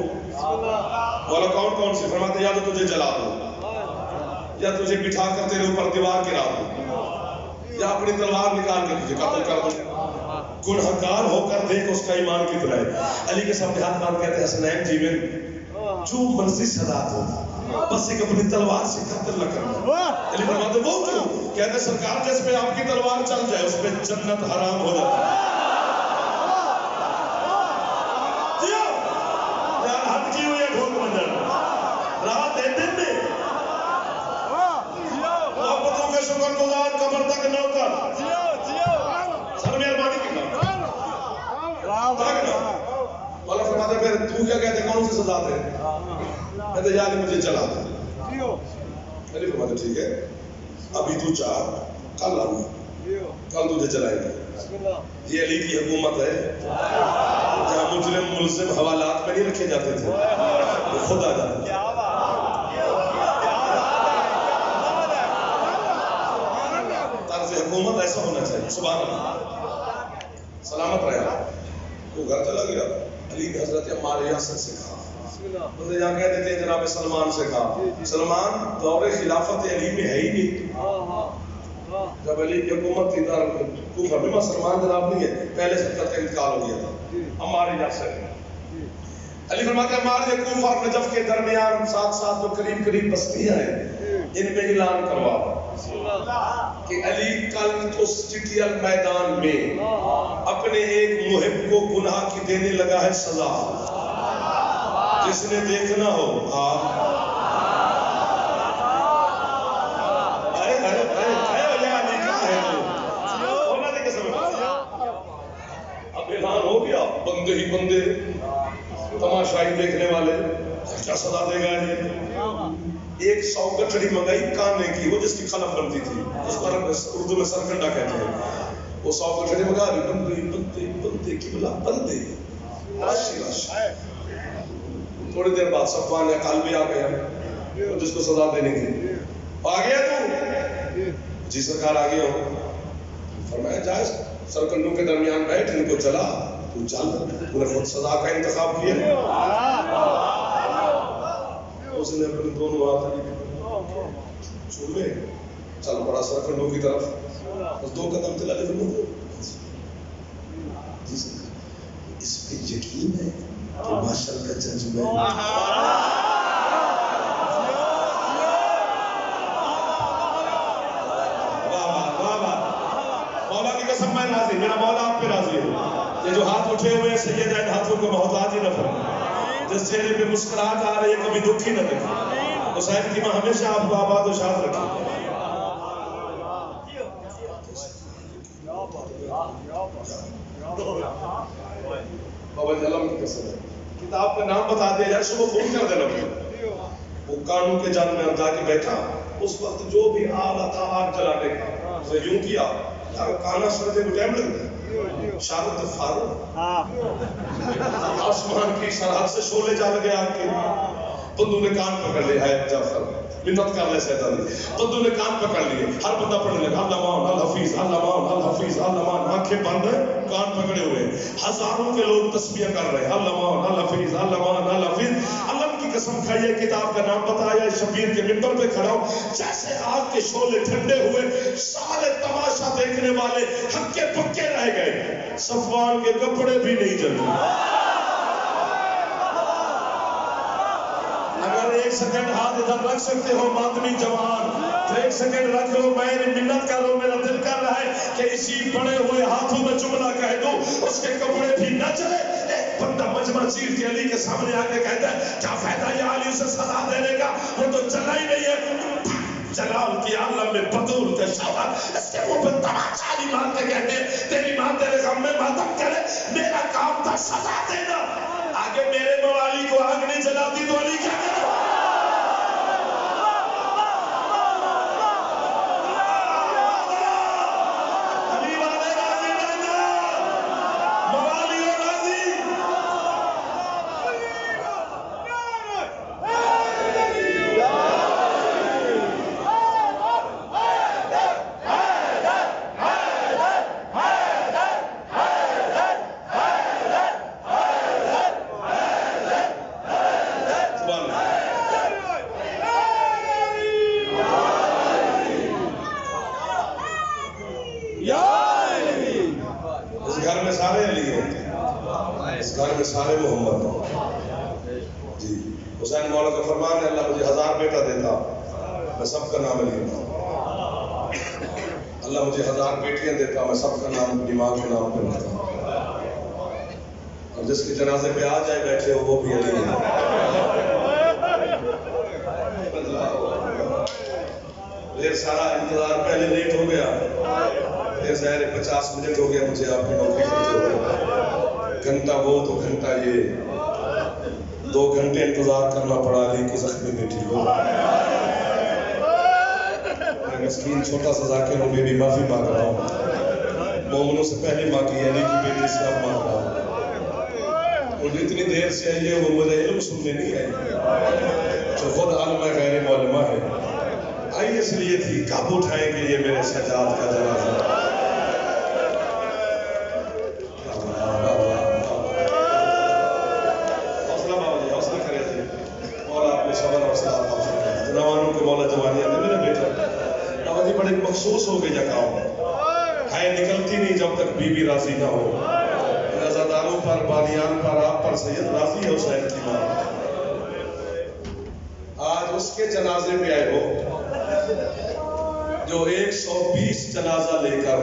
بولا کون کون سی؟ فرماتے یا تو تجھے جلا دو، یا تجھے بٹھا کر تیرے اوپر دیوار گرا دو، یا اپنی تلوار نکال کے تجھے قتل کر دو. گنہگار ہو کر دیکھ اس کا ایمان کتنا ہے. علی کے سامنے ہاتھ باندھ کہتے ہیں حسنین جی میں جو مرضی سزا دو، بس ایک اپنی تلوار سے قتل نہ کرنا. علی فرماتے وہ کیوں؟ کہتے سرکار جس پہ آپ کی تلوار چل جائے اس پہ جنت حرام ہو جاتا ہے. یار حد کی ہوئی ہے ڈھول منجر رات ہے دن میں. محبتوں کے شکر گزار قبر تک نوکر. سر مہربانی کی بات. مولا فرماتے پھر تو کیا کہتے کون سی سزا دے؟ کہتے یا علی مجھے جلا دے. علی فرماتے ٹھیک ہے ابھی تو چاہ کل آؤں، کل تجھے جلائیں گے. یہ علی کی حکومت ہے جہاں مجرم ملزم حوالات میں نہیں رکھے جاتے تھے، وہ خود آ جاتے تھے. طرز حکومت ایسا ہونا چاہیے. سبحان اللہ. سلامت رہا. وہ گھر چلا گیا. علی نے حضرت عمار یاسر سے کہا، مجھے یہاں کہہ دیتے ہیں جناب سلمان سے کہا، سلمان دور خلافت علی میں ہے ہی نہیں. جب علی کی حکومت تھی دار کوفہ میں سلمان جناب نہیں ہے، پہلے سے کا انتقال ہو گیا تھا. عمار یاسر علی فرماتے ہیں عمار یہ کوفہ اور نجف کے درمیان 7 جو قریب بستیاں ہیں ان میں اعلان کروا کہ علی کل تو سٹیل میدان میں اپنے ایک محب کو گناہ کی دینے لگا ہے سزا. جس نے دیکھنا ہو اب اعلان ہو گیا. بندے ہی بندے تماشائی دیکھنے والے کیا سزا دے گا یہ. 100 گٹھڑی منگائی کانے کی، وہ جس کی قلم بنتی تھی، اس کو اردو میں سرکنڈا کہتے ہیں. وہ 100 گٹھڑی منگا رہی بندے کی بلا بندے راشی. تھوڑی دیر بعد صفوان اقل بھی آ گیا جس کو سزا دینے کی. آ گیا تو جی سرکار آ گیا ہو. فرمایا جائز سرکنڈوں کے درمیان بیٹھ ان کو چلا تو چل، تو نے خود سزا کا انتخاب کیا. اس نے اپنے دونوں ہاتھ چھوڑے چل پڑا سرکنڈوں کی طرف. بس 2 قدم چلا لے. جی سرکار اس پہ یقین ہے کہ معاشر کا جج میں مولا کی قسم میں راضی، میرا مولا آپ پہ راضی ہے. یہ جو ہاتھ اٹھے ہوئے ہیں سید ان ہاتھوں کو محتاج ہی نہ فرمائے. جس چہرے پہ مسکراہٹ آ رہی ہے کبھی دکھ ہی نہ دکھے. حسین کی ماں ہمیشہ آپ کو آباد و شاد رکھے. بابا جی علم کی قسم ہے، کتاب کا نام بتا دیا جائے صبح فون کر دینا مجھے، وہ قانون کے جان میں جا کے بیٹھا، اس وقت جو بھی آلہ تھا آگ جلانے کا، اسے یوں کیا کانا سردے کو ٹائم لگتا ہے، شارت فاروق آسمان کی سرحد سے شعلے جا لگے آگ کے، بندوں نے کان پکڑ لیا ہے جعفر، منت کر لے سیدان دی، بندوں نے کان پکڑ لیے، ہر بندہ پڑھنے لگا اللہ مان الحفیظ اللہ مان الحفیظ اللہ مان، آنکھیں بند ہیں کان پکڑے ہوئے، ہزاروں کے لوگ تسبیح کر رہے ہیں اللہ مان الحفیظ اللہ مان الحفیظ، اللہ کی قسم کھائیے کتاب کا نام بتایا، شبیر کے منبر پہ کھڑا ہوں، جیسے آگ کے شعلے ٹھنڈے ہوئے، سارے تماشا دیکھنے والے ہکے پکے رہ گئے، صفوان کے کپڑے بھی نہیں جلے۔ اگر ایک سیکنڈ ہاتھ ادھر رکھ سکتے ہو مادمی جوان تو ایک سیکنڈ رکھ لو، میں منت کر لو، میرا دل کر رہا ہے کہ اسی بڑے ہوئے ہاتھوں میں جملہ کہہ دو، اس کے کپڑے بھی نہ چلے۔ ایک بندہ مجمع چیر کے علی کے سامنے آ کے کہتا ہے کیا فائدہ یہ علی سے سزا دینے کا، وہ تو چلا ہی نہیں ہے۔ جلال کی عالم میں بطول کے شوہر اس کے منہ پہ تماچا نہیں مارتے، کہتے ہیں تیری ماں تیرے غم میں ماتم کرے، میرا کام تھا سزا دینا، آگے میرے موالی کو آگ نہیں جلاتی تو علی کیا کرے؟ سارے محمد جی حسین مولا کا فرمان ہے اللہ مجھے 1000 بیٹا دیتا میں سب کا نام علی رکھتا، اللہ مجھے 1000 بیٹیاں دیتا میں سب کا نام اپنی ماں کے نام پہ رکھتا، اور جس کے جنازے پہ آ جائے بیٹھے ہو وہ بھی علی ہے۔ ڈھیر سارا انتظار پہلے لیٹ ہو گیا، پھر ظاہر 50 منٹ ہو گیا مجھے آپ کی نوکری کرتے ہوئے، گھنٹہ وہ تو گھنٹہ یہ، 2 گھنٹے انتظار کرنا پڑا علی کی زخمی بیٹی کو۔ میں مسکین چھوٹا سا ذاکر ہوں، میں بھی معافی مانگ رہا ہوں، مومنوں سے پہلے ماں کی علی کی بیٹی سے اب مانگ رہا ہوں، اور اتنی دیر سے آئی ہے وہ مجھے علم سننے نہیں آئی، جو خود عالمہ غیر معلمہ ہے، آئی اس لیے تھی کب اٹھائیں گے یہ میرے سجاد کا جنازہ۔ بڑے مخصوص ہو گئی کام ہے نکلتی نہیں جب تک بیوی راضی نہ ہو، رضاداروں پر بانیان پر آپ پر سید راضی ہے حسین کی ماں، آج اس کے جنازے پہ آئے ہو جو 120 جنازہ لے کر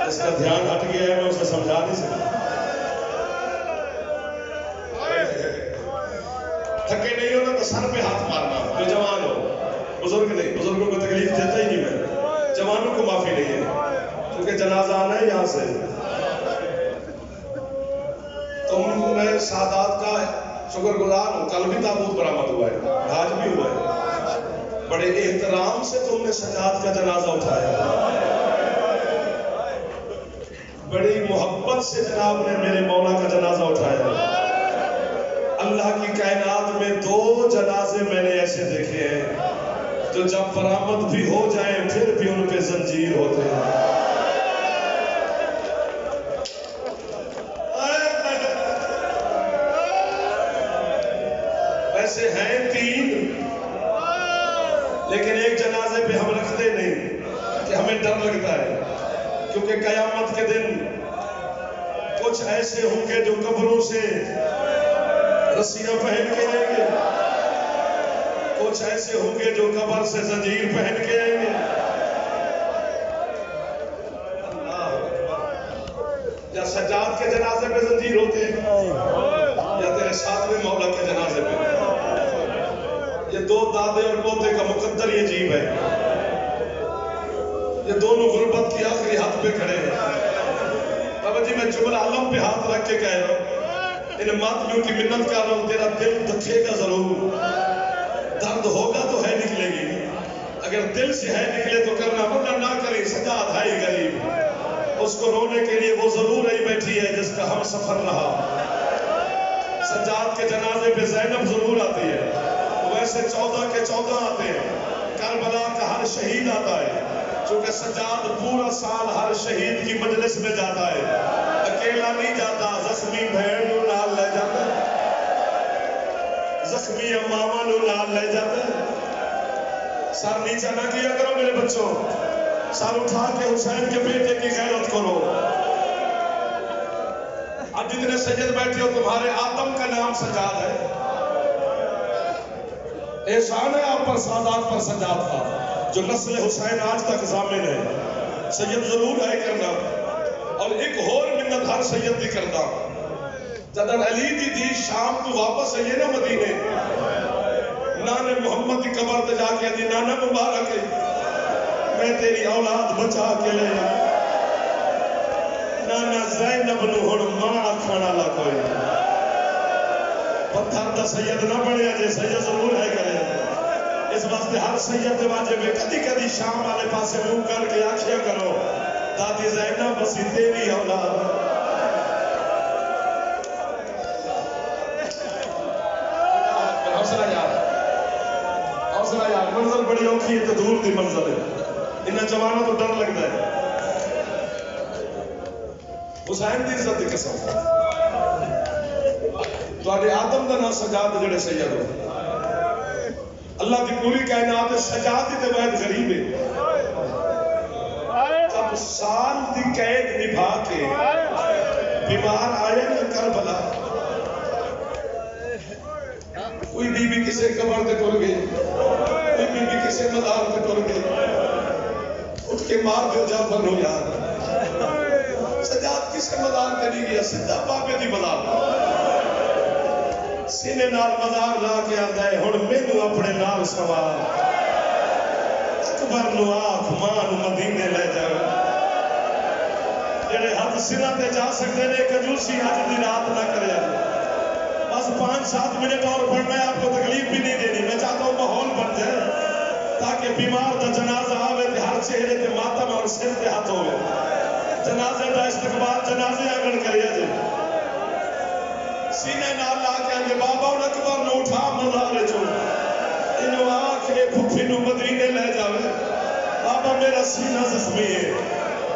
اس کا دھیان ہٹ گیا ہے، میں اسے سمجھا نہیں سکتا، تھکے نہیں ہونا تو سر پہ ہاتھ مارنا، جو جوان ہو، بزرگ نہیں، بزرگوں کو تکلیف دیتا ہی نہیں میں، جوانوں کو معافی نہیں ہے، کیونکہ جنازہ آنا ہے یہاں سے۔ تم میں سادات کا شکر گزار ہوں، کل بھی تابوت برآمد ہوا ہے، آج بھی ہوا ہے، بڑے احترام سے تم نے سجاد کا جنازہ اٹھایا، بڑی محبت سے جناب نے میرے مولا کا جنازہ اٹھایا۔ اللہ کی کائنات میں 2 جنازے میں نے ایسے دیکھے ہیں جو جب برآمد بھی ہو جائیں پھر بھی ان پہ زنجیر ہوتے ہیں۔ ویسے ہیں 3 لیکن ایک جنازے پہ ہم رکھتے نہیں کہ ہمیں ڈر لگتا ہے، کیونکہ قیامت کے دن کچھ ایسے ہوں گے جو قبروں سے رسیاں پہن کے آئیں گے، کچھ ایسے ہوں گے جو قبر سے زنجیر پہن کے آئیں گے۔ یا سجاد کے جنازے پہ زنجیر ہوتے ہیں یا تیرے ساتھ میں مولا کے جنازے پہ، یہ 2 دادے اور پوتے کا مقدر یہ عجیب ہے۔ یہ دونوں غربت کی آخری حد پہ کھڑے ہیں. بابا جی میں جملہ علم پہ ہاتھ رکھ کے کہہ رہا ہوں، ان ماتمیوں کی منت کر رہا ہوں، تیرا دل دکھے گا ضرور، درد ہوگا تو ہے نکلے گی، اگر دل سے ہے نکلے تو کرنا، ورنہ نہ کریں. سجاد ہے ہی غریب، اس کو رونے کے لیے وہ ضرور ہی بیٹھی ہے جس کا ہم سفر رہا. سجاد کے جنازے پہ زینب ضرور آتی ہے، ویسے 14 کے 14 آتے ہیں. کربلا کا ہر شہید آتا ہے، چونکہ سجاد پورا سال ہر شہید کی مجلس میں جاتا ہے، اکیلا نہیں جاتا. زخمی بھیڑ نو نال لے جاتا ہے، زخمی امامہ نو نال لے جاتا ہے. سر نیچا نہ کیا کرو میرے بچوں، سر اٹھا کے حسین کے بیٹے کی غیرت کرو. اب جتنے سید بیٹھے ہو تمہارے آدم کا نام سجاد ہے، احسان ہے آپ پر سادات پر سجاد کا، جو نسل حسین آج تک ضامن ہے. سید ضرور ہے کرنا، اور ایک اور منت ہر سید دی کرتا. جدن علی دی شام تو واپس آئیے نا مدینے، نانے محمد کی قبر تے جا کے دی نانا مبارک ہے، میں تیری اولاد بچا کے لے جا. نانا زینب نو ہن ماں کھانا لا کوئی پتھر دا سید نہ بنیا جے، سید ضرور ہے کرے. اس واسطے ہر سید دے واجب ہے کدی کدی شام والے پاسے منہ کر کے آکھیا کرو، دادی زینب بسی تیری اولاد. حوصلہ یار، حوصلہ یار. منظر بڑی اوکھی ہے تو دور دی منظر ہے، انہاں جوانوں تو ڈر لگتا ہے. حسین دی عزت دی قسم، تواڈے آدم دا نام سجاد جڑے سید ہو، اللہ کی پوری کائنات سجاد دی تے واحد غریب ہے. جب سال دی قید نبھا کے بیمار آئے نا کربلا، کوئی بی بی کسے قبر تے ٹر گئی، کوئی بی بی کسے مزار تے ٹر گئی، اٹھ کے مار دے جعفر نو یار. سجاد کسے مزار تے نہیں گیا، سیدھا بابے دی مزار سینے نال مزار لا کے آتا ہے. ہن مینوں اپنے نال سوار، اکبر نو آکھ ماں نو مدینے لے جاؤ. جڑے ہاتھ سینہ تے جا سکتے نے کنجوسی اج دی رات نہ کرے. بس 5-7 منٹ اور پڑھنا ہے، آپ کو تکلیف بھی نہیں دینی. میں چاہتا ہوں ماحول بن جائے تاکہ بیمار دا جنازہ آوے تے ہر چہرے تے ماتم اور سر تے ہاتھ ہوئے. جنازے دا استقبال جنازے آگن کریا جائے. سینے نال لا کے آگے بابا اور اکبر نو اٹھا مزارے چو، انہوں آنکھیں پھپھی نو مدینے لے جاوے. بابا میرا سینہ زخمی ہے،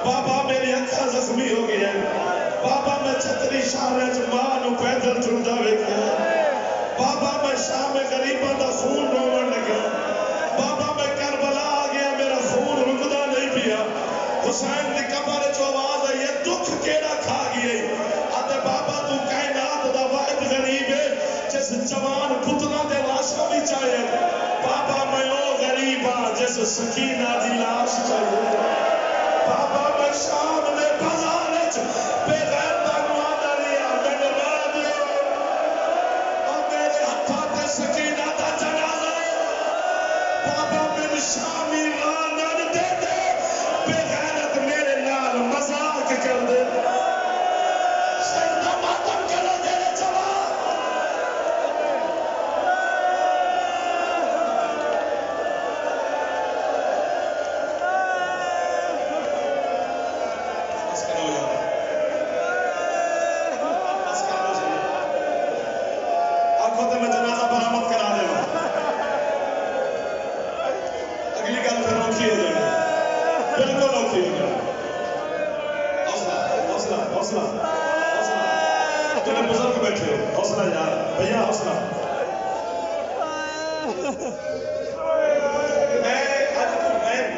بابا میری اکھا زخمی ہو گئی ہے، بابا میں چھتری شارے چ ماں نو پیدل چلدا ویکھیا، بابا میں شام غریباں دا خون روون لگا، بابا میں کربلا آ گیا میرا خون رکدا نہیں پیا. حسین دی قبر چ آواز آئی ہے دکھ کیڑا کھا گئی اتے بابا تو کائنات دا واحد غریب ہے جس جوان پتراں دے لاشاں بھی چاہے. بابا میں او غریب ہاں جس سکینہ دی لاش چاہے. بابا میں شام دے بازار وچ بے غیرتاں نو آندا لیا میں مار دے اور میرے ہتھاں تے سکینہ دا جنازہ. بابا میری شامی رانن دے دے، بے غیرت میرے نال مذاق کر دے. سیدہ ماتم کرو تیرے جوان. بس کرو یار، بس کرو جی. آنکھوں تے میں جنازہ برآمد کرا دے گا. اگلی گل پھر اوکھی ہو جائے گی، بالکل اوکھی ہو جائے گی. حوصلہ حوصلہ حوصلہ حوصلہ. تمہیں بزرگ بیٹھے ہو، حوصلہ یار بھیا حوصلہ.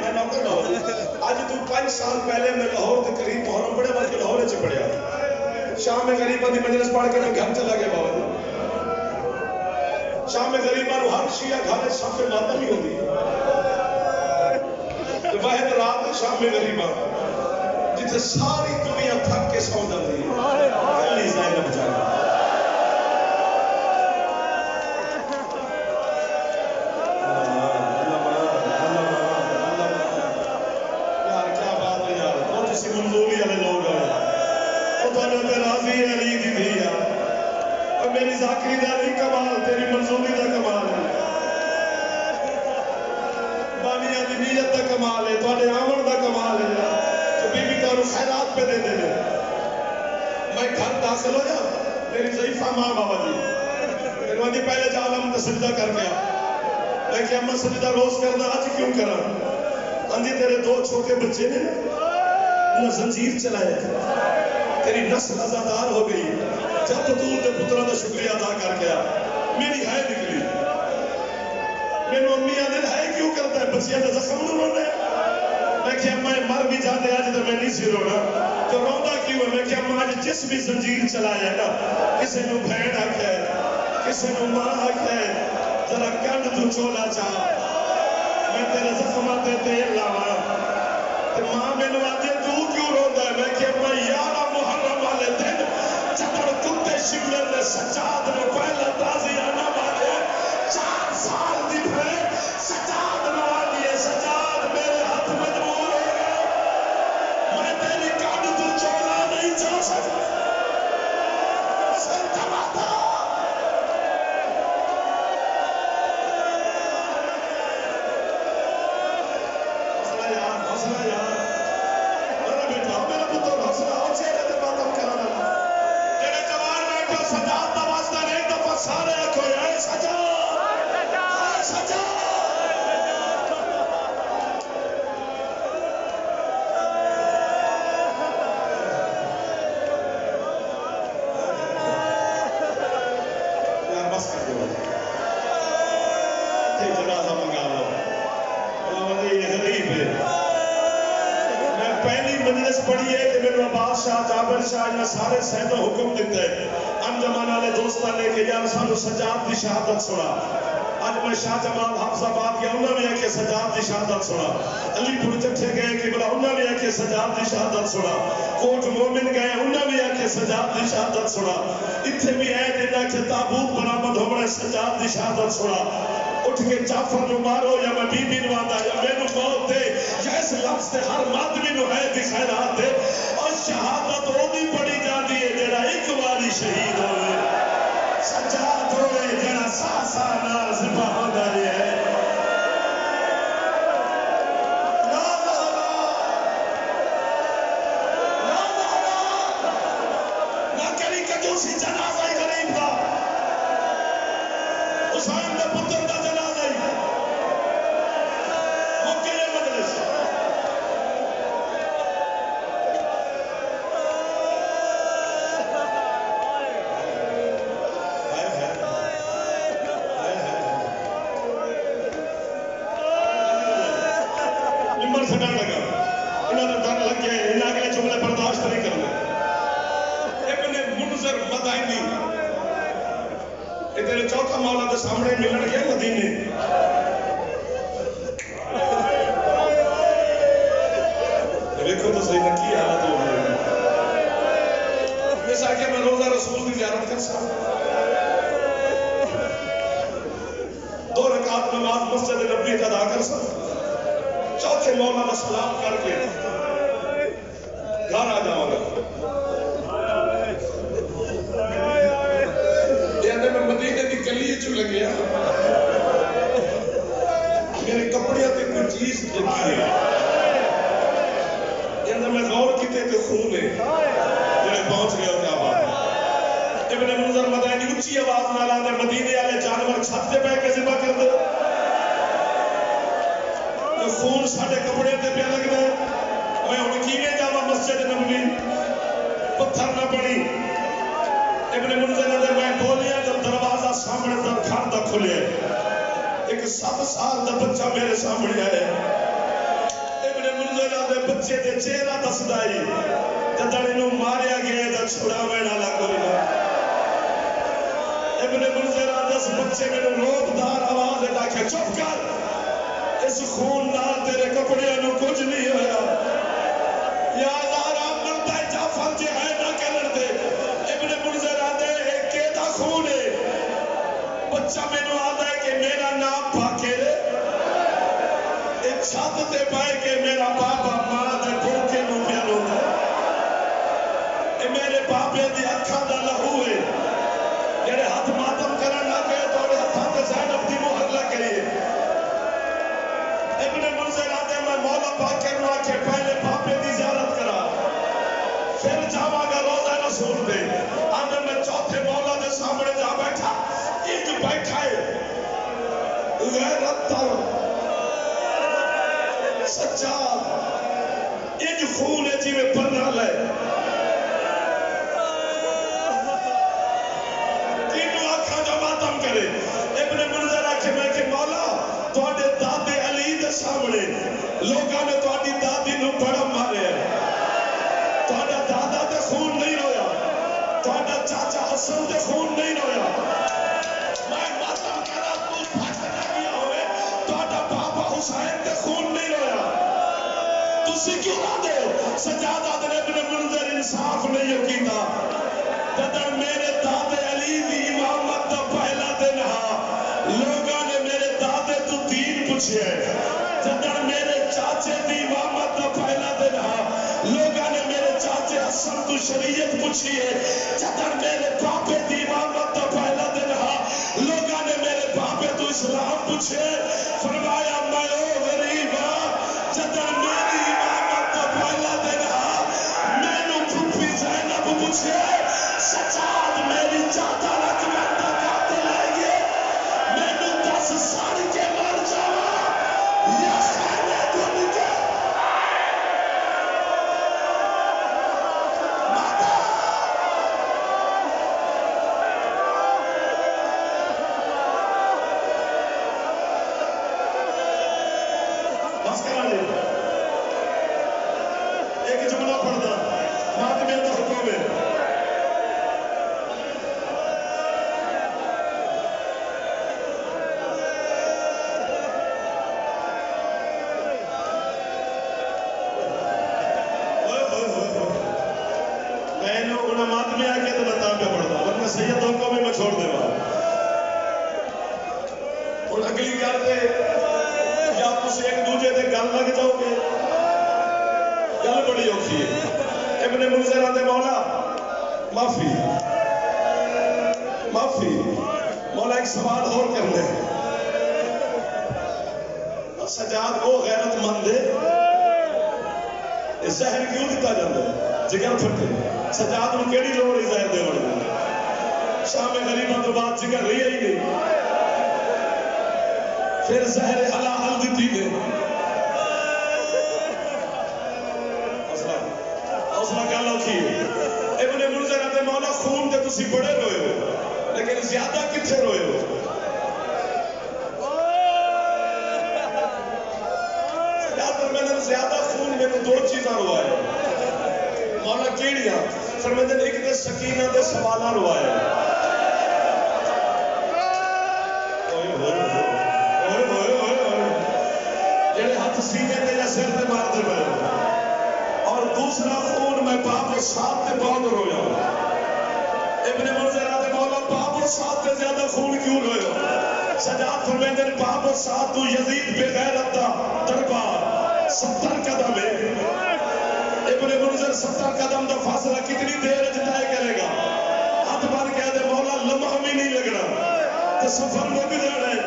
میں نوکر لاہور، اج تو 5 سال پہلے میں لاہور کے قریب محرم پڑھے، بلکہ لاہور چ پڑھیا. شام میں غریباں دی مجلس پڑھ کے میں گھر چلا گیا. بابا شام میں غریباں نو ہر شیعہ گھر صف ماتم ہی ہوندی ہے. واحد رات شام میں غریباں جتھے ساری دنیا تھک کے سو جاتی ہے، کلی زینب جانا. منظوری والے لوگ آئے وہ تو راضی علی دی بھی اور میری ذاکری دا نہیں کمال تیری منظوری دا کمال ہے بانیاں دی نیت دا کمال ہے تھوڑے آمن دا کمال ہے تو بی بی تو خیرات پہ دے دے میں گھر داخل ہو جا میری ضعیفہ ماں بابا جی میرے وادی پہلے جا عالم سجدہ کر گیا میں کہ اماں سجدہ روز کرنا آج کیوں کرا اندھی تیرے 2 چھوٹے بچے نے انہیں زنجیر چلائے تیری نسل ازادار ہو گئی جب تو دے پترہ دا شکریہ ادا کر گیا میری ہے نکلی میرے امی آدھے ہے کیوں کرتا ہے بچیاں دا زخم نہ رونے میں کہ اماں مر بھی جاتے آج تو میں نہیں سی رونا تو روندہ کیوں ہے میں کہ اماں آج جس بھی زنجیر چلایا ہے نا کسی نو بھین آکھا ہے کسی نو ماں آکھا ہے ذرا کنڈ تو چولا چاہ میں تیرے زخمات تیل لاوا تے ماں میں نو آدھے تو کیوں روندا ہے میں کہ اماں 11 محرم والے دن چپڑ کتے شکلر نے سجاد نے پہلا تازیانہ مانے 4 سال دی بھے سجاد نہ آدھیے سجاد میرے ہاتھ مجبور ہو گیا میں تیری کانڈ تو چولا نہیں چاہ سکتا سر تباتا حوصلہ یار میرا بیٹا میرا پتر حوصلہ ہو چہرے تے باتم کرانا تیرے جوان بیٹھو سجاد دا واسطہ نہیں دفعہ سارے آکھو اے سجاد اے سجاد یار بس کر دو تے جنازہ منگا لو یہ غریب ہے میں پہلی مجلس پڑھی ہے کہ میرے عباس شاہ جابر شاہ نے سارے سیدوں حکم دیتے ہیں انجمان والے دوستان نے کہ یار سانو سجاد دی شہادت سنا آج میں شاہ جمال حافظ آباد گیا انہوں نے کہ سجاد دی شہادت سنا علی پور چٹھے گئے کہ بلا انہوں نے کہ سجاد دی شہادت سنا کوٹ مومن گئے انہوں نے کہ سجاد دی شہادت سنا اتھے بھی ہے دینا کہ تابوت برآمد ہو رہے سجاد دی شہادت سنا اٹھ کے جعفر نو مارو یا میں بی بی نو آتا یا میرے موت دے یا اس لفظ سے ہر مادمی نو ہے دی خیرات دے اور شہادت وہ بھی پڑی جاتی ہے جڑا ایک باری شہید ہوئے سجاد ہوئے جڑا ساسا نازم ہوتا ہے نہ کری کجوسی جنازہ ہی غریب دا حسین دے پتر دا جنازہ ہی مکہ مجلس نمبر سے ڈر لگا انہوں نے ڈر لگ گئے انہوں اگلے جملے برداشت نہیں کرنے ابن منذر مدائنی یہ تیرے چوتھا مولا کے سامنے ملن گیا مدینے دیکھو تو صحیح نہ کی حالت ہو گئی اس آگے میں روزہ رسول کی زیارت کر سکتا 2 رکعت نماز مسجد نبوی کا ادا کر سکتا چوتھے مولا کا سلام کر کے گھر آ جاؤں گا میں مدینے کی گلی چ لگیا میرے کپڑے تے کوئی چیز لگی ہے میں غور کیتے تے خون ہے جڑے پہنچ گئے کیا بات ابن منذر مدائنی اونچی آواز نال آندے مدینے والے جانور چھت تے بیٹھ کے ذبح کر دے تو خون ساڈے کپڑے تے پیا لگدا میں ہن کیویں جاواں مسجد نبوی پتھر نہ پڑی ابن منذر نے میں بولیا جب دروازہ سامنے در گھر دا کھلے ایک 7 سال دا بچہ میرے سامنے آیا ابن منذر دے بچے دے چہرہ دسدائی جدڑ نو ماریا گیا تے چھڑاوے والا کوئی نہ ابن منذر دس بچے میرے روبدار آواز اٹھا کے چپ کر اس خون نال تیرے کپڑے نو کچھ نہیں ہویا یا اللہ رب ملتا ہے جعفر جی ہے نہ کہن دے ابن منذر آدھے کہ دا خون ہے بچہ میں نو آدھا ہے کہ میرا نام پاکے ایک چھت تے پائے کہ میرا بابا ماں دے بھوکے نو پیانو ہے غیرت تر سجاد انج خون ہے جی میں بننا لے تینوں آنکھاں جو ماتم کرے ابن منذر آکھے میں کہ مولا تواڈے دادے علی دے سامنے لوگاں نے تواڈی دادی نو بڑا مارے تواڈا دادا تے خون نہیں رویا تواڈا چاچا حسن تے خون نہیں رویا میں ماتم کرا تو پھٹ نہ گیا ہوئے تواڈا بابا حسین تے خون نہیں رویا تسی کیوں نہ دے سجاد آدھے ابن منذر انصاف نہیں ہو کیتا جدن میرے دادے علی دی امامت دا پہلا دن ہا لوگاں نے میرے دادے تو دین پوچھے جدن میرے چاچے دی امامت دا پہلا دن ہا لوگاں نے میرے چاچے حسن تو شریعت پوچھی ہے جدن میرے باپے دی امامت دا پہلا دن ہا لوگاں نے میرے باپے تو اسلام پوچھے فرمایا میں او غریب ہاں جدن میری امامت دا پہلا دن ہا مینوں پھپھی زینب پوچھے سجاد میری چاہتا رکھمت دا قاتل آئیے مینوں 10 ساڑ کے مر جاوا یا خیمے کو نکے بس کرا لے ایک جملہ پڑھنا ماتمے دا حکم ہے ماتمے آ کے تو بتا پہ پڑھتا ورنہ سید حکم میں چھوڑ دے گا اور اگلی گل تے یا تسی ایک دوجے دے گل لگ جاؤ گے گل بڑی اوکھی ہے ابن منذر آدھے مولا معافی معافی مولا ایک سوال اور کر لے سجاد وہ غیرت مند ہے زہر کیوں دیتا جاتا ہے جگر پھٹے سجاد میں کیڑی لوڑ ہی زہر دے بڑھے شام غریبہ تو بات جگر رہی ہی نہیں پھر زہر حلال دیتی دے حوصلہ کیا لوکی ہے ابن منذر آدھے مولا خون دے تسی بڑے روئے ہو لیکن زیادہ کتھے روئے ہو سجاد پر میں نے زیادہ خون میں تو 2 چیزاں روائے مولا کیڑیاں فرمیدن ایک دے سکینہ دے سوالہ روائے جڑے ہاتھ سینے تے یا سر تے مار دے پئے اور دوسرا خون میں باپ و ساتھ تے بہت رویا ابن منذر آدھے مولا باپ و ساتھ تے زیادہ خون کیوں رویا سجاد فرمیدن باپ و ساتھ تو یزید بے غیرت دا دربار 70 قدم ہے ابن منذر 70 قدم دا فاصلہ کتنی دیر طے کرے گا ہاتھ بار کہہ دے مولا لمحہ بھی نہیں لگنا تو سفر مک جانا ہے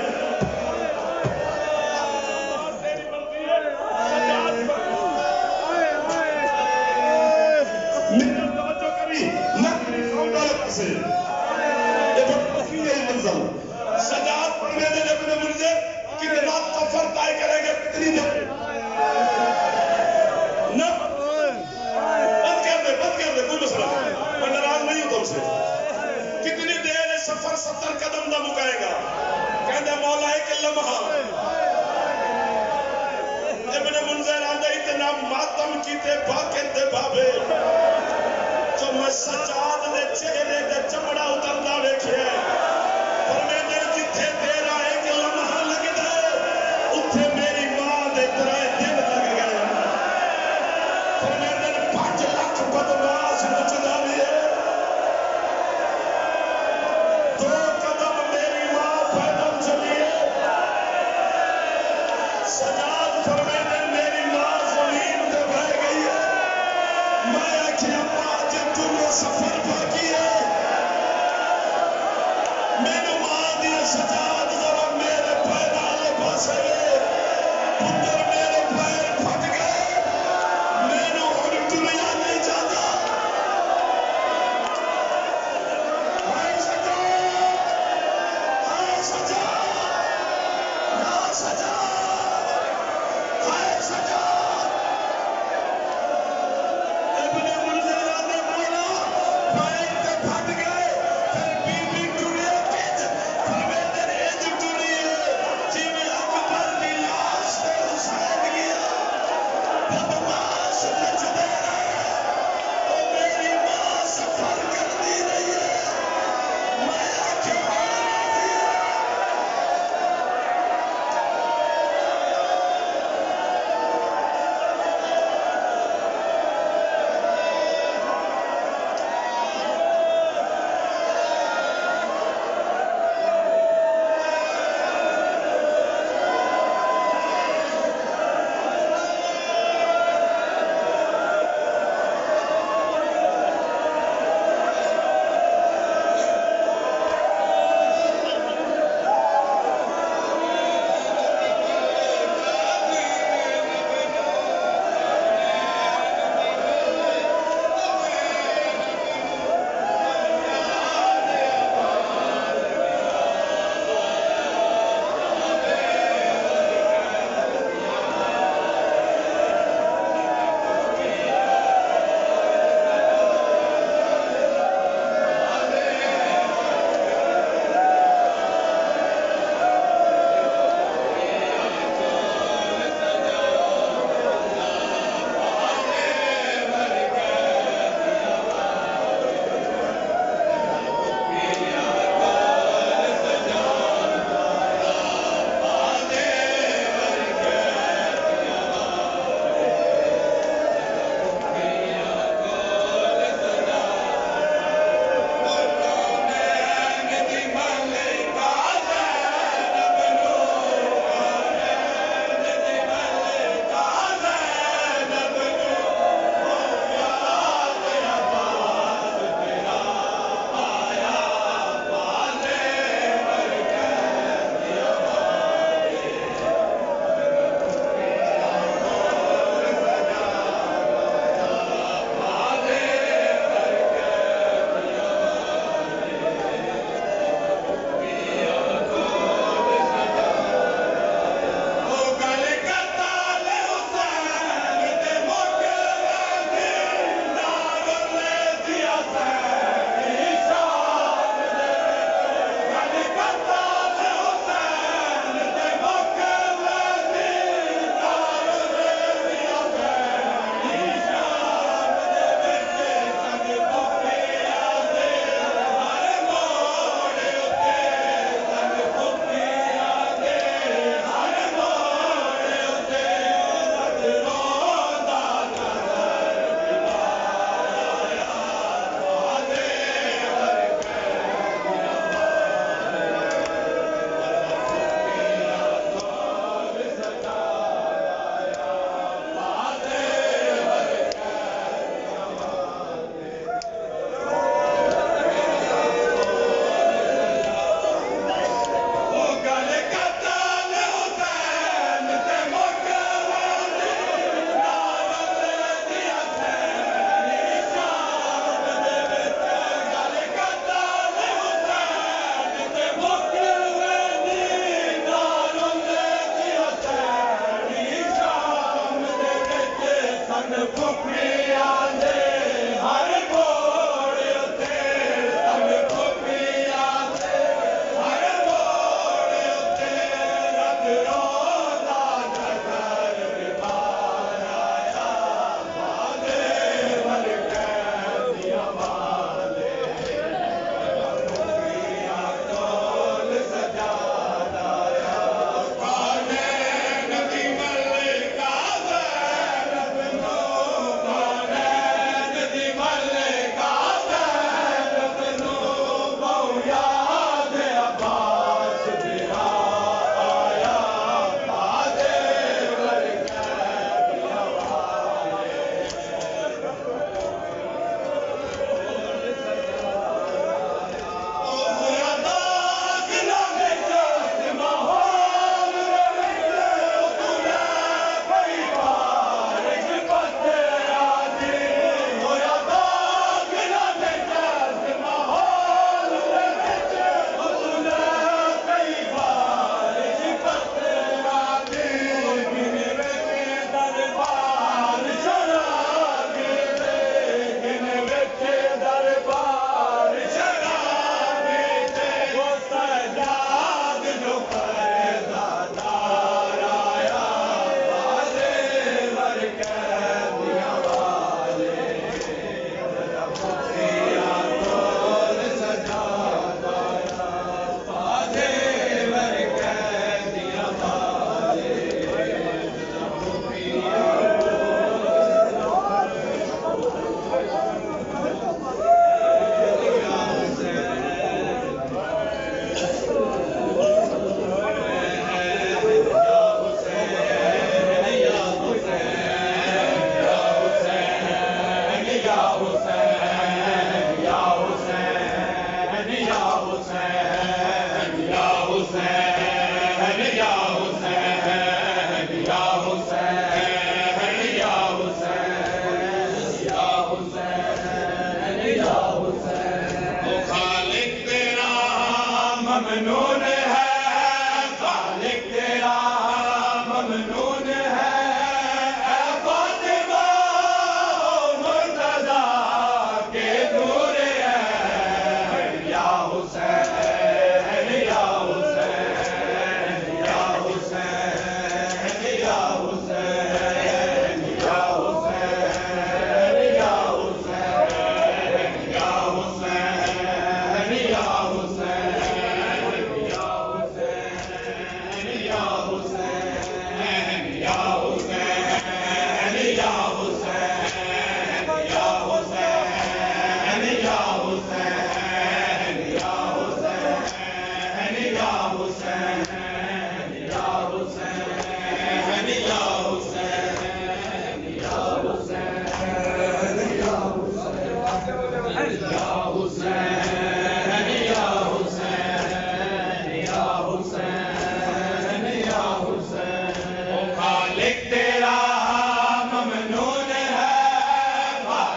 میرا توجہ کری نہ سوڈا سے یہ بڑی منزل سجاد پڑھنے دے ابن منذر کتنا سفر طے کرے گا کتنی دیر نہ بند کر دے کوئی مسئلہ میں ناراض نہیں ہوں تم سے کتنی دیر ہے سفر 70 قدم دا مکائے گا کہندے مولا ایک لمحہ ابن منذر آندے اتنا ماتم کیتے باقر دے بابے جو میں سجاد دے چہرے دے چمڑا اتردا ویکھیا پر میں دل جتھے تیرا ایک لمحہ لگ دے اتھے میری ماں دے 3 دن لگ گئے پر میں دل 5 لاکھ بدماش نچدا بھی ہے 2 قدم میری ماں پیدل چلی ہے سجاد فرمیدے میری ماں زمین پہ بہ گئی ہے میں آکھیا ماں جب تم سفر باقی ہے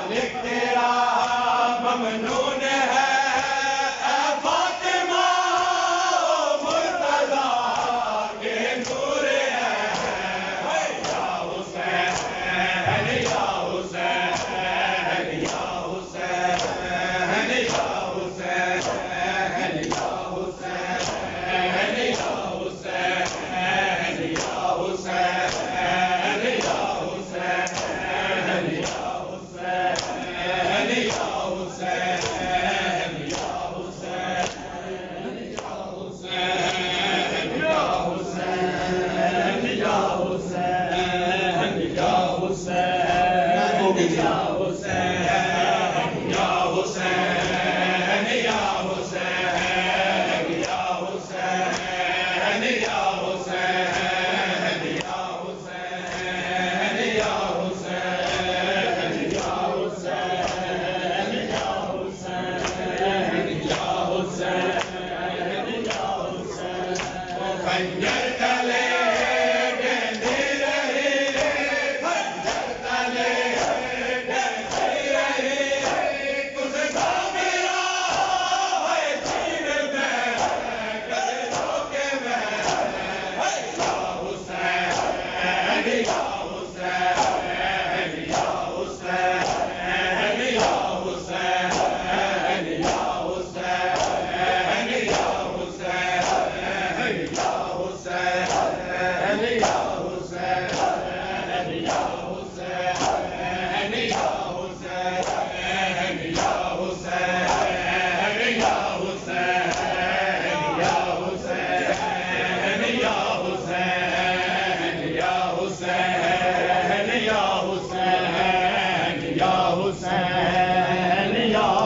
خالق تیرا ممنون ہے اے فاطمہ مرتضیٰ کے نور ہے یا حسین یا حسین یا حسین یا حسین یا حسین یا حسین یا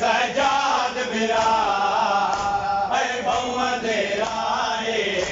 سجاد برا ہے محمد رائے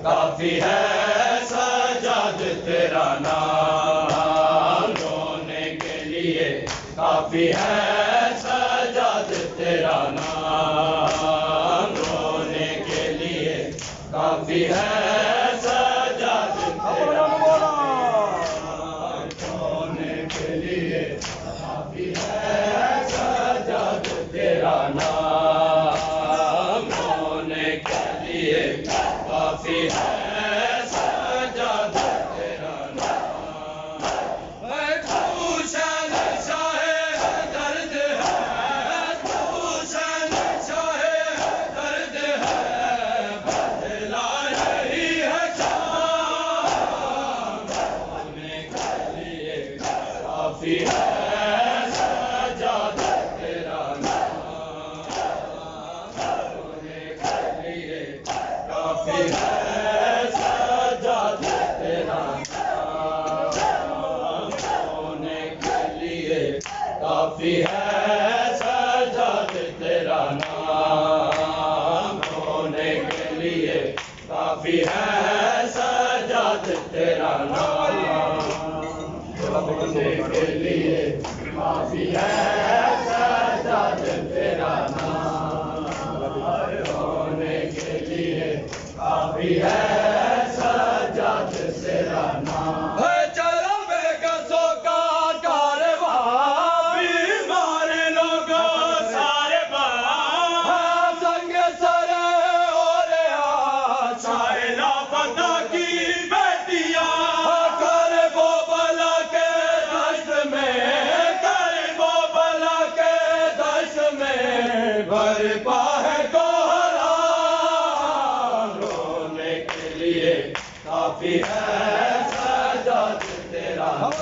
کافی ہے سجاد تیرا نام رونے کے لیے، کافی ہے سجاد تیرا نام رونے کے لیے، کافی ہے سجاد تیرا نام رونے کے لیے کافی ہے سجاد تیرا نام رونے کے لیے کافی ہے سجاد تیرا نام اے تو شہنشاہ درد ہے تو شہنشاہ درد ہے بدلا نہیں ہے شام رونے کے لیے کافی ہے سجاد تیرا نام رونے کے لیے کافی ہے سجاد تیرا نام رونے کے لیے کافی ہے سجاد تیرا نام رونے کے لیے کافی ہے سجاد تیرا نام رونے کے لیے کافی ہے سجاد تیرا نام رونے کے لیے کافی ہے سجاد تیرا نام چلو بے قصوں کا کارواں بیمار لوگ سارے باں سنگ سر اور چھائے لاپتہ کی بیٹیاں کرے وہ بلا کے دشت میں کرے وہ بلا کے دشت میں برپا ہے کوہرام رونے کے لیے کافی ہے سجاد تیرا نام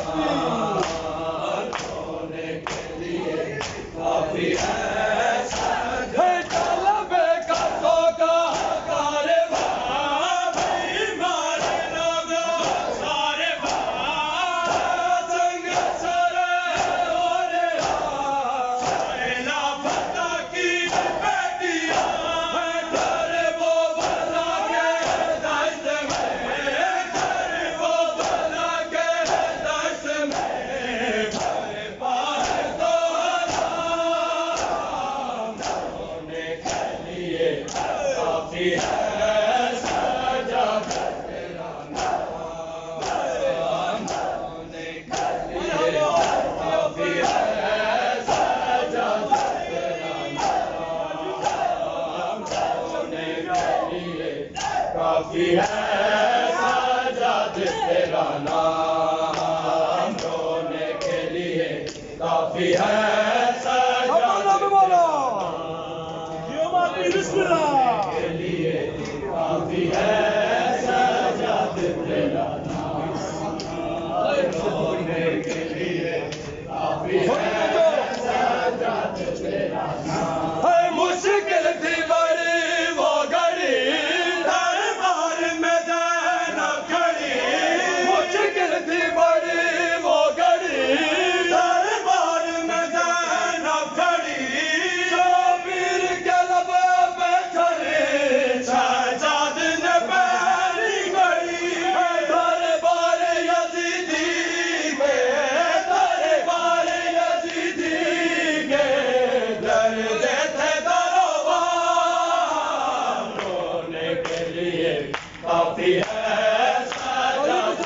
رونے کے لیے کافی ہے سجاد چلو بے قصوں کا کارواں بیمار لوگ سارے باں سنگ سر اور چھائے لاپتہ کی بیٹیاں کرے وہ بلا کے دشت میں کرے وہ بلا کے دشت میں برپا ہے کوہرام رونے کے لیے کافی ہے سجاد تیرا نام رونے کے لیے کافی ہے سجاد تیرا نام رونے کے لیے کافی ہے سجاد تیرا نام رونے کے لیے کافی ہے سجاد کے لیے کافی ہے سجاد تیرا نام رونے کے لیے کافی ہے سجاد تیرا نام مشکل تھی بڑی وہ گھڑی دربار میں زینب کھڑی مشکل تھی بڑی وہ گھڑی دربار میں زینب کھڑی شبیر کے لب پہ چڑھی شہزاد نے پہلی گھڑی دربار یزیدی کے دربار یزیدی کے درد تھے دروان رونے کے لیے کافی ہے سجاد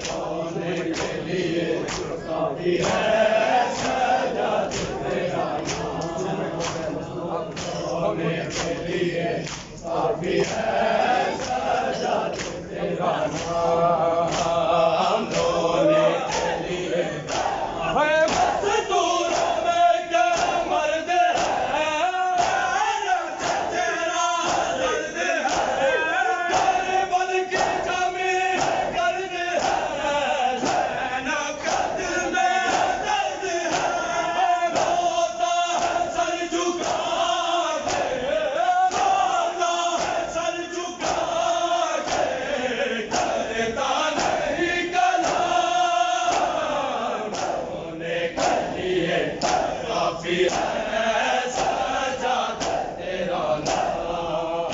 رونے کے لیے کافی ہے سجاد تیرا نام رونے کے لیے کافی ہے سجاد تیرا نام رونے کے لیے مستور میں کیا مرد ہے تیرا درد ہے کربل کی کمی کرد ہے زینب کا دل میں درد ہے روتا ہے سر جھکا کے روتا ہے سر جھکا کے کرتا نہیں کلام رونے کے لیے کافی ہے سجاد تیرا نام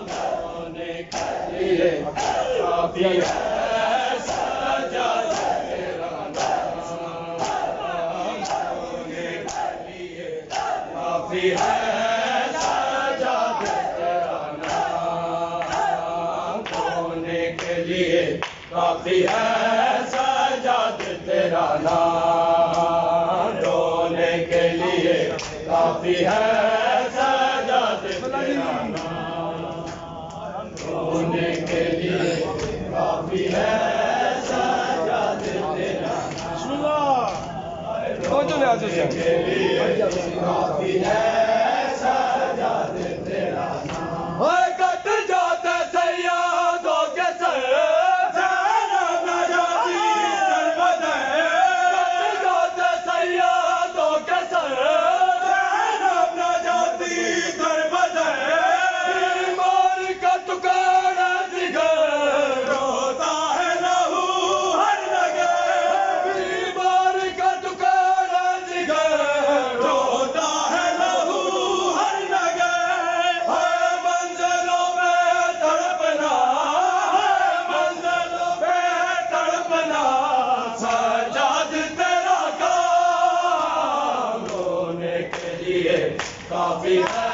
رونے کے لیے کافی ہے سجاد تیرا نام رونے کے لیے کافی ہے سجاد تیرا نام رونے کے لیے کافی ہے سجاد تیرا تیرا نام رونے کے لیے کافی ہے سجاد تیرا نام رونے کے لیے کافی ہے سجاد تیرا نام کے لیے کافی ہے سجاد تیرا نام کٹ جاتے سیادوں کے سر کافی ہے